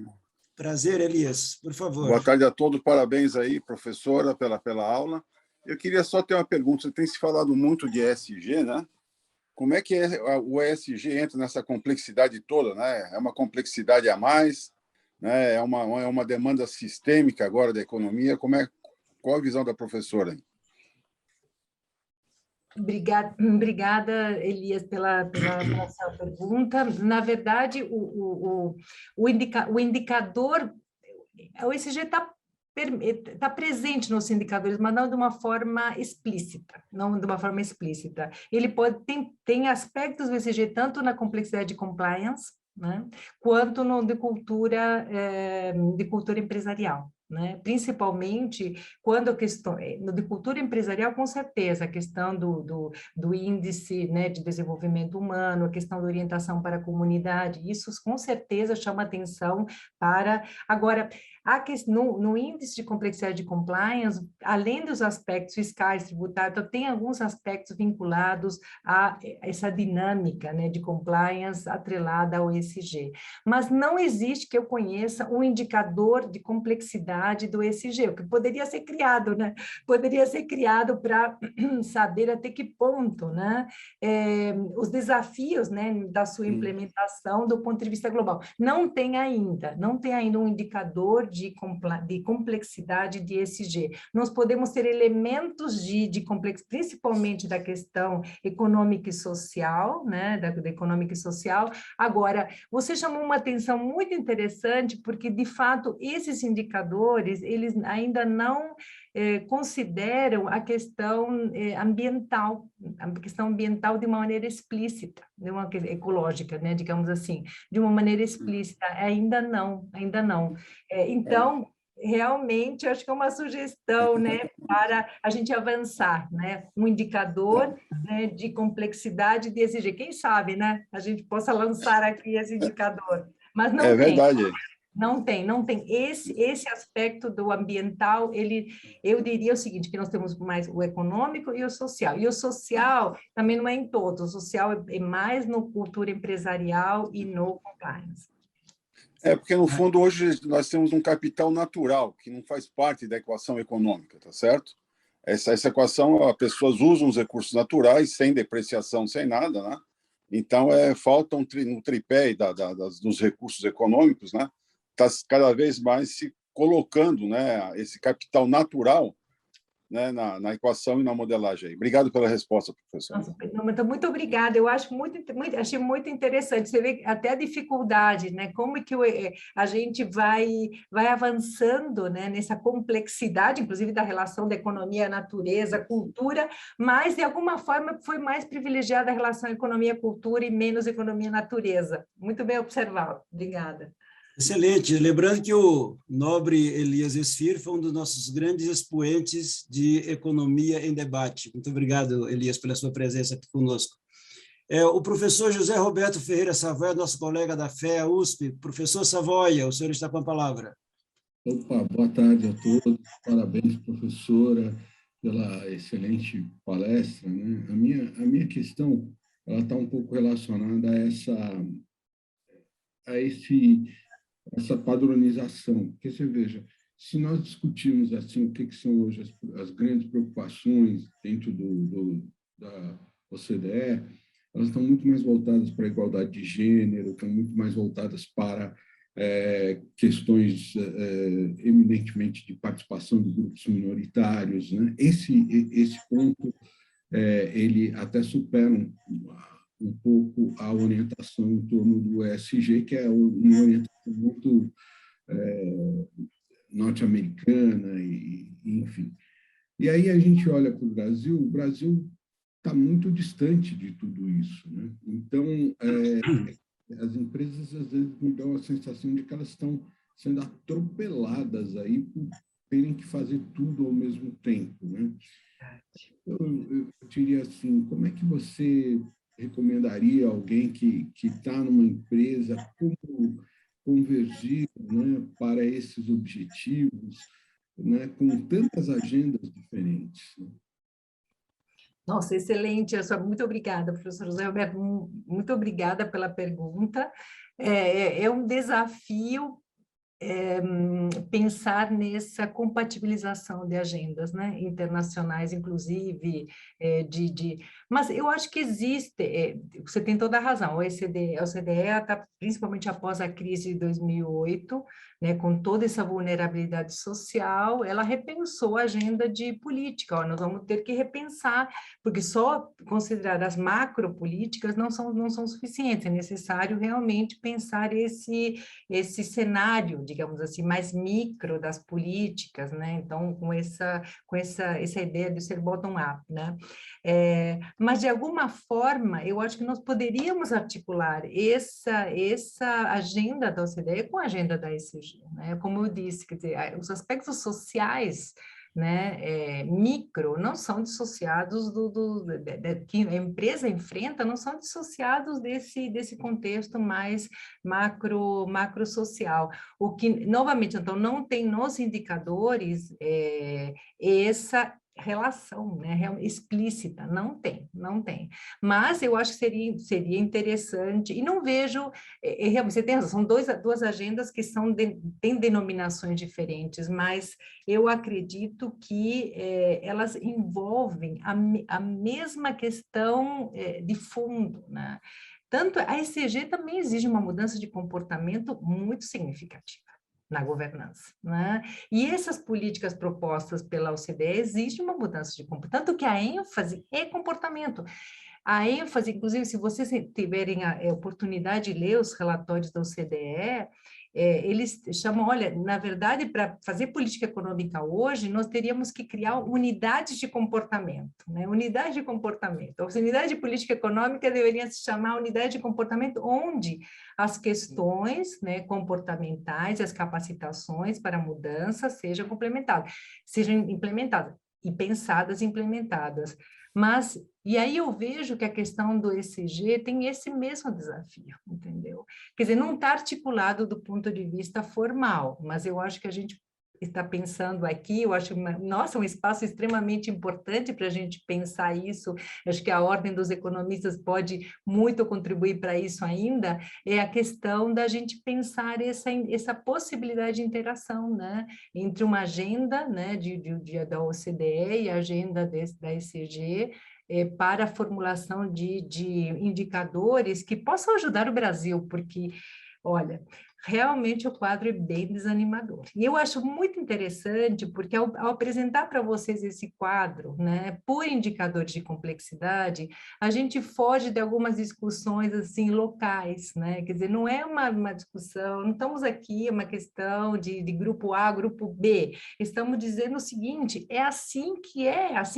Prazer, Elias, por favor. Boa tarde a todos, parabéns aí, professora, pela aula. Eu queria só ter uma pergunta, você tem se falado muito de ESG, né? Como é que o ESG entra nessa complexidade toda, né? É uma complexidade a mais, né? É uma demanda sistêmica agora da economia. Qual a visão da professora? Obrigada, Elias, pela sua pergunta. Na verdade, o indicador, o ESG está presente nos indicadores, mas não de uma forma explícita, não de uma forma explícita. Ele tem aspectos do ESG tanto na complexidade de compliance, né, quanto de cultura empresarial. Né? Principalmente quando a questão de cultura empresarial, com certeza, a questão do índice, né, de desenvolvimento humano, a questão da orientação para a comunidade, isso com certeza chama atenção para... Agora, no índice de complexidade de compliance, além dos aspectos fiscais, tributários, tem alguns aspectos vinculados a essa dinâmica, né, de compliance atrelada ao ESG. Mas não existe, que eu conheça, um indicador de complexidade do ESG, o que poderia ser criado, né? Poderia ser criado para saber até que ponto, né, os desafios, né, da sua implementação do ponto de vista global. Não tem ainda um indicador de complexidade de ESG. Nós podemos ter elementos de complexidade, principalmente da questão econômica e social, né, da econômica e social. Agora, você chamou uma atenção muito interessante, porque, de fato, esses indicadores, eles ainda não consideram a questão ambiental de uma maneira explícita, de uma ecológica, né, digamos assim, de uma maneira explícita, ainda não. Então, realmente, acho que é uma sugestão, né, para a gente avançar, né, um indicador, né, de complexidade de ESG. Quem sabe, né, a gente possa lançar aqui esse indicador, mas não tem. Verdade. Não tem. Esse aspecto do ambiental, eu diria o seguinte, que nós temos mais o econômico e o social. E o social também não é em todos, o social é mais no cultura empresarial e no compliance. Porque, no fundo, hoje nós temos um capital natural, que não faz parte da equação econômica, tá certo? Essa equação, as pessoas usam os recursos naturais, sem depreciação, sem nada, né? Então, falta um tripé dos recursos econômicos, né? Está cada vez mais se colocando, né, esse capital natural, né, na equação e na modelagem. Aí. Obrigado pela resposta, professor. Nossa, muito obrigada. Eu acho achei muito interessante. Você vê até a dificuldade, né? Como é que a gente vai avançando, né, nessa complexidade, inclusive da relação da economia, natureza, cultura, mas de alguma forma foi mais privilegiada a relação economia-cultura e menos economia-natureza. Muito bem observado. Obrigada. Excelente. Lembrando que o nobre Elias Sfir foi um dos nossos grandes expoentes de economia em debate. Muito obrigado, Elias, pela sua presença aqui conosco. O professor José Roberto Ferreira Savoia, nosso colega da FEA USP. Professor Savoia, o senhor está com a palavra. Opa, boa tarde a todos. Parabéns, professora, pela excelente palestra. Né? A minha questão está um pouco relacionada a essa padronização. Porque você veja, se nós discutirmos assim o que são hoje as grandes preocupações dentro da OCDE, elas estão muito mais voltadas para a igualdade de gênero, estão muito mais voltadas para questões eminentemente de participação de grupos minoritários. Né? Esse ponto, ele até supera um pouco a orientação em torno do ESG, que é uma orientação muito norte-americana, enfim. E aí a gente olha para o Brasil está muito distante de tudo isso. Né? Então, as empresas, às vezes, me dão a sensação de que elas estão sendo atropeladas aí por terem que fazer tudo ao mesmo tempo. Né? Eu diria assim, como é que você recomendaria alguém que está numa empresa como convergir, né, para esses objetivos, né, com tantas agendas diferentes? Né? Nossa, excelente. Muito obrigada, professor José Roberto. Muito obrigada pela pergunta. É um desafio pensar nessa compatibilização de agendas, né, internacionais, inclusive, mas eu acho que existe, você tem toda a razão, a OCDE está, principalmente após a crise de 2008, né, com toda essa vulnerabilidade social, ela repensou a agenda de política. Ó, nós vamos ter que repensar, porque só considerar as macropolíticas não são suficientes, é necessário realmente pensar esse cenário, digamos assim, mais micro das políticas, né? Então, com essa ideia de ser bottom-up, né? Mas, de alguma forma, eu acho que nós poderíamos articular essa agenda da OCDE com a agenda da ECG, né? Como eu disse, quer dizer, os aspectos sociais, né, micro, não são dissociados que a empresa enfrenta, não são dissociados desse contexto mais macro social. O que, novamente, então, não tem nos indicadores essa relação, né, explícita, não tem. Mas eu acho que seria interessante, e não vejo, você tem razão, são duas agendas que têm denominações diferentes, mas eu acredito que elas envolvem a mesma questão de fundo, né? Tanto a ECG também exige uma mudança de comportamento muito significativa na governança, né? E essas políticas propostas pela OCDE exigem uma mudança de comportamento, tanto que a ênfase é comportamento. A ênfase, inclusive, se vocês tiverem a oportunidade de ler os relatórios da OCDE, eles chamam, olha, na verdade, para fazer política econômica hoje, nós teríamos que criar unidades de comportamento, né? Unidade de comportamento. As unidades de política econômica deveriam se chamar unidade de comportamento, onde as questões, né, comportamentais, as capacitações para mudança sejam implementadas e pensadas e implementadas. Mas, e aí eu vejo que a questão do ECG tem esse mesmo desafio, entendeu? Quer dizer, não está articulado do ponto de vista formal, mas eu acho que a gente está pensando aqui, eu acho, nossa, um espaço extremamente importante para a gente pensar isso, acho que a Ordem dos Economistas pode muito contribuir para isso ainda, é a questão da gente pensar essa possibilidade de interação, né, entre uma agenda, né, da OCDE e a agenda da ECG, para a formulação de indicadores que possam ajudar o Brasil, porque, olha, realmente o quadro é bem desanimador. E eu acho muito interessante, porque ao apresentar para vocês esse quadro, né, por indicadores de complexidade, a gente foge de algumas discussões, assim, locais, né? Quer dizer, não é uma discussão, não estamos aqui, uma questão de grupo A, grupo B, estamos dizendo o seguinte, é assim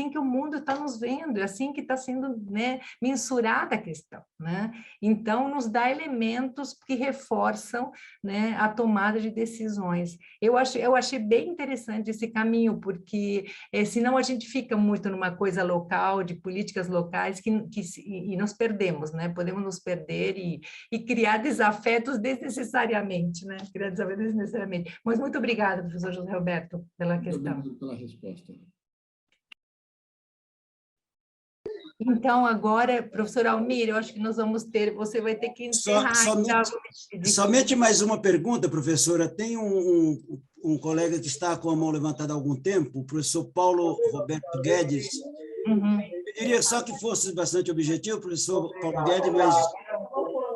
que o mundo está nos vendo, é assim que está sendo, né, mensurada a questão, né? Então, nos dá elementos que reforçam, né, a tomada de decisões. Eu achei bem interessante esse caminho, porque senão a gente fica muito numa coisa local, de políticas locais, e nos perdemos, né? Podemos nos perder e criar desafetos desnecessariamente, né? Criar desafetos desnecessariamente. Mas muito obrigada, professor José Roberto, pela questão. Muito obrigado pela resposta. Então, agora, professor Almir, eu acho que nós vamos você vai ter que encerrar. Somente mais uma pergunta, professora. Tem um colega que está com a mão levantada há algum tempo, o professor Paulo Roberto Guedes. Uhum. Eu diria só que fosse bastante objetivo, professor Paulo Guedes, mas...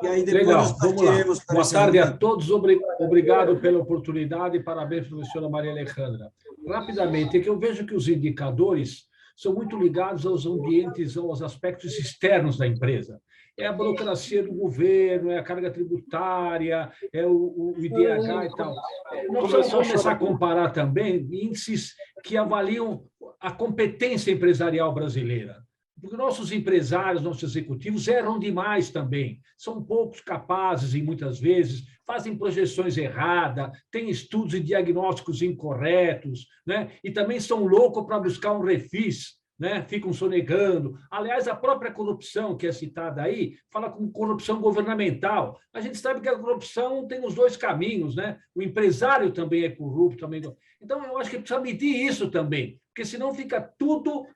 E aí depois legal, nós vamos lá. Boa tarde a todos, obrigado pela oportunidade, parabéns, professora Maria Alejandra. Rapidamente, é que eu vejo que os indicadores são muito ligados aos ambientes, aos aspectos externos da empresa. É a burocracia do governo, é a carga tributária, é o IDH e tal. Nós vamos começar a comparar também índices que avaliam a competência empresarial brasileira. Porque nossos empresários, nossos executivos erram demais também. São poucos capazes, e muitas vezes fazem projeções erradas, têm estudos e diagnósticos incorretos, né? E também são loucos para buscar um refis né? Ficam sonegando. Aliás, a própria corrupção que é citada aí fala como corrupção governamental. A gente sabe que a corrupção tem os dois caminhos, né? O empresário também é corrupto. Também. Então, eu acho que precisa medir isso também, porque senão fica tudo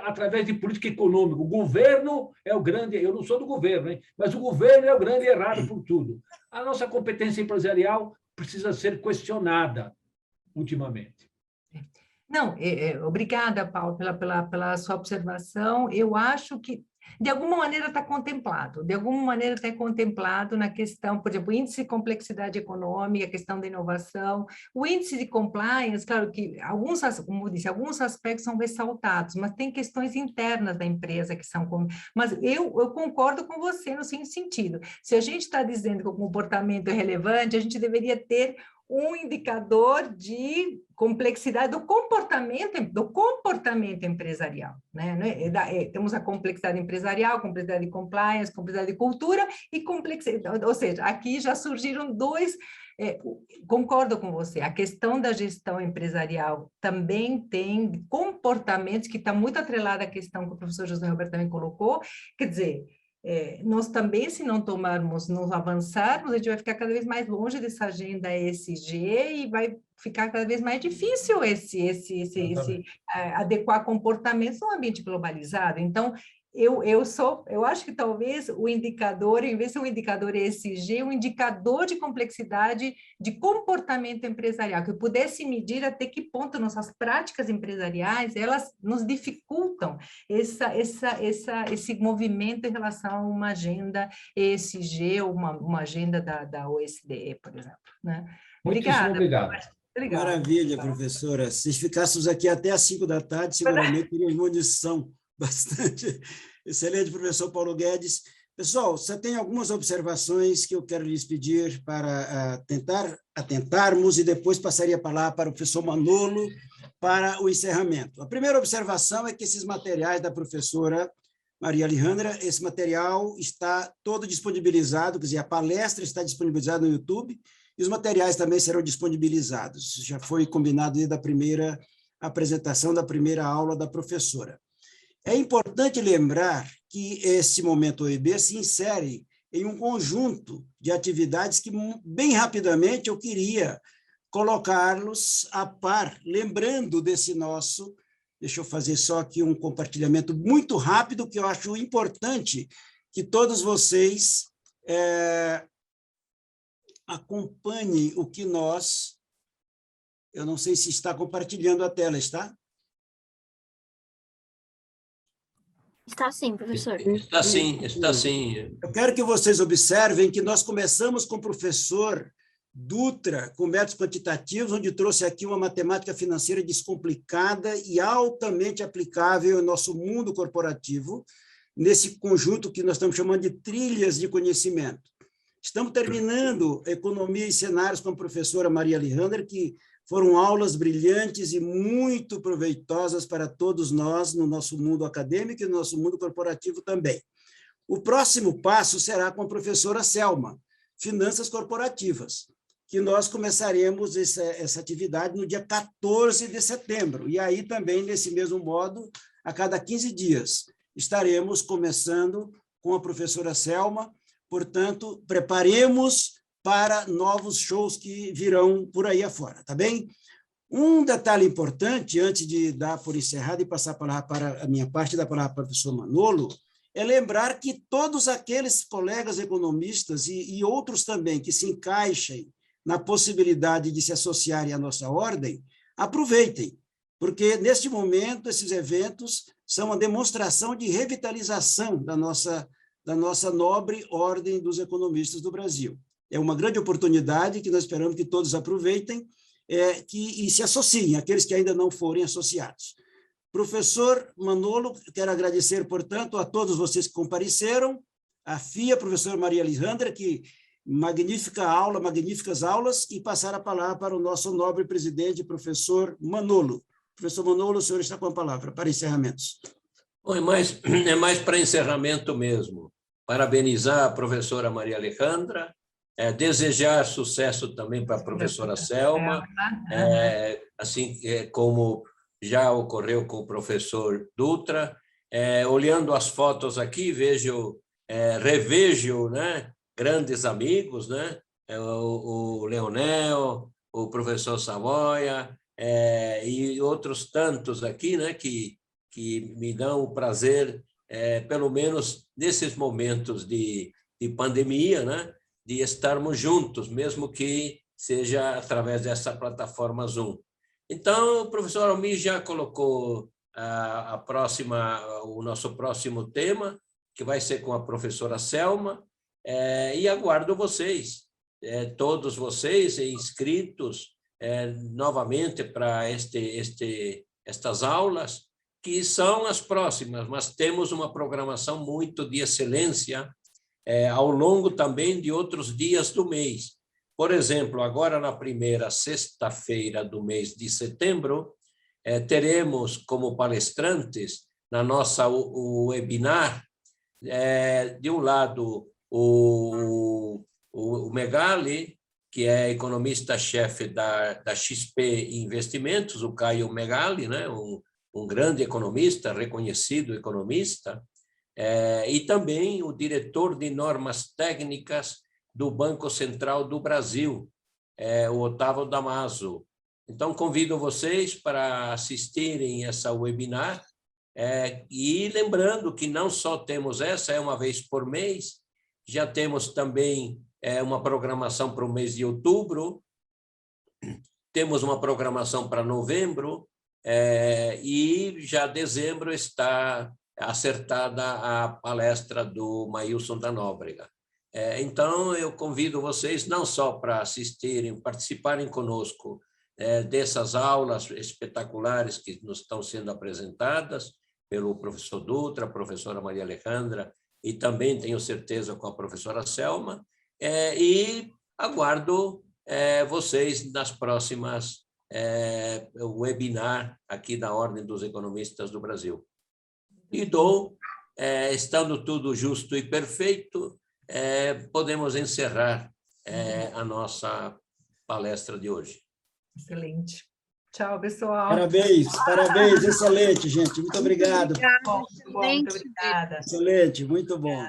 através de política econômica. O governo é o grande... Eu não sou do governo, hein? Mas o governo é o grande errado por tudo. A nossa competência empresarial precisa ser questionada ultimamente. Não, obrigada, Paulo, pela sua observação. Eu acho que, de alguma maneira, está contemplado. De alguma maneira, está contemplado na questão, por exemplo, o índice de complexidade econômica, a questão da inovação. O índice de compliance, claro que, como disse, alguns aspectos são ressaltados, mas tem questões internas da empresa que são... Mas eu concordo com você no seguinte sentido. Se a gente está dizendo que o comportamento é relevante, a gente deveria ter um indicador de complexidade do comportamento empresarial, né? Temos a complexidade empresarial, complexidade de compliance, complexidade de cultura e complexidade, ou seja, aqui já surgiram dois. Concordo com você, a questão da gestão empresarial também tem comportamentos que está muito atrelada à questão que o professor José Roberto também colocou, quer dizer, nós também, se não tomarmos, não avançarmos, a gente vai ficar cada vez mais longe dessa agenda ESG e vai ficar cada vez mais difícil adequar comportamentos num ambiente globalizado. Então, eu acho que talvez o indicador, em vez de ser um indicador ESG, um indicador de complexidade de comportamento empresarial, que eu pudesse medir até que ponto nossas práticas empresariais, elas nos dificultam esse movimento em relação a uma agenda ESG, ou uma agenda da OSDE, por exemplo, né? Obrigada. Obrigado. Maravilha, professora. Se ficássemos aqui até às 5 da tarde, seguramente teríamos munição bastante. Excelente, professor Paulo Guedes. Pessoal, você tem algumas observações que eu quero lhes pedir para atentarmos e depois passaria a palavra para o professor Manolo para o encerramento. A primeira observação é que esses materiais da professora Maria Alejandra, esse material está todo disponibilizado, quer dizer, a palestra está disponibilizada no YouTube e os materiais também serão disponibilizados. Já foi combinado desde a primeira apresentação da primeira aula da professora. É importante lembrar que esse Momento OIB se insere em um conjunto de atividades que, bem rapidamente, eu queria colocá-los a par, lembrando desse nosso... Deixa eu fazer só aqui um compartilhamento muito rápido, que eu acho importante que todos vocês acompanhem o que nós... Eu não sei se está compartilhando a tela, está? Está sim, professor. Está sim, está sim. Eu quero que vocês observem que nós começamos com o professor Dutra, com métodos quantitativos, onde trouxe aqui uma matemática financeira descomplicada e altamente aplicável ao nosso mundo corporativo, nesse conjunto que nós estamos chamando de trilhas de conhecimento. Estamos terminando Economia e Cenários com a professora Maria Alejandra, que foram aulas brilhantes e muito proveitosas para todos nós no nosso mundo acadêmico e no nosso mundo corporativo também. O próximo passo será com a professora Selma, Finanças Corporativas, que nós começaremos essa atividade no dia 14 de setembro. E aí também, nesse mesmo modo, a cada 15 dias, estaremos começando com a professora Selma. Portanto, preparemos para novos shows que virão por aí afora, tá bem? Um detalhe importante, antes de dar por encerrado e passar a palavra para a minha parte da palavra para o professor Manolo, é lembrar que todos aqueles colegas economistas e outros também que se encaixem na possibilidade de se associarem à nossa ordem, aproveitem, porque, neste momento, esses eventos são uma demonstração de revitalização da nossa nobre ordem dos economistas do Brasil. É uma grande oportunidade que nós esperamos que todos aproveitem e se associem, aqueles que ainda não forem associados. Professor Manolo, quero agradecer, portanto, a todos vocês que compareceram, a FIA, professora Maria Alejandra, que magnífica aula, magníficas aulas, e passar a palavra para o nosso nobre presidente, professor Manolo. Professor Manolo, o senhor está com a palavra para encerramentos. Bom, é mais para encerramento mesmo. Parabenizar a professora Maria Alejandra, desejar sucesso também para a professora Selma, assim como já ocorreu com o professor Dutra. Olhando as fotos aqui, revejo, né, grandes amigos, né, o Leonel, o professor Savoia, e outros tantos aqui, né, que me dão o prazer, pelo menos nesses momentos de pandemia, né, de estarmos juntos, mesmo que seja através dessa plataforma Zoom. Então, o professor Almir já colocou o nosso próximo tema, que vai ser com a professora Selma, e aguardo vocês, todos vocês inscritos novamente para estas aulas, que são as próximas, mas temos uma programação muito de excelência ao longo também de outros dias do mês. Por exemplo, agora na primeira sexta-feira do mês de setembro, teremos como palestrantes na nossa webinar, de um lado, o Megali, que é economista-chefe da XP Investimentos, o Caio Megali, né? Um grande economista, reconhecido economista, e também o diretor de normas técnicas do Banco Central do Brasil, o Otávio Damaso. Então, convido vocês para assistirem essa webinar, e lembrando que não só temos essa, uma vez por mês, já temos também uma programação para o mês de outubro, temos uma programação para novembro, e já dezembro está acertada a palestra do Maílson da Nóbrega. Então, eu convido vocês não só para assistirem, participarem conosco dessas aulas espetaculares que nos estão sendo apresentadas pelo professor Dutra, a professora Maria Alejandra, e também, tenho certeza, com a professora Selma, e aguardo vocês nas próximas webinar aqui da Ordem dos Economistas do Brasil. E estando tudo justo e perfeito, podemos encerrar a nossa palestra de hoje. Excelente. Tchau, pessoal. Parabéns, parabéns, excelente, gente. Muito obrigado. Muito bom, muito obrigada. Excelente, muito bom.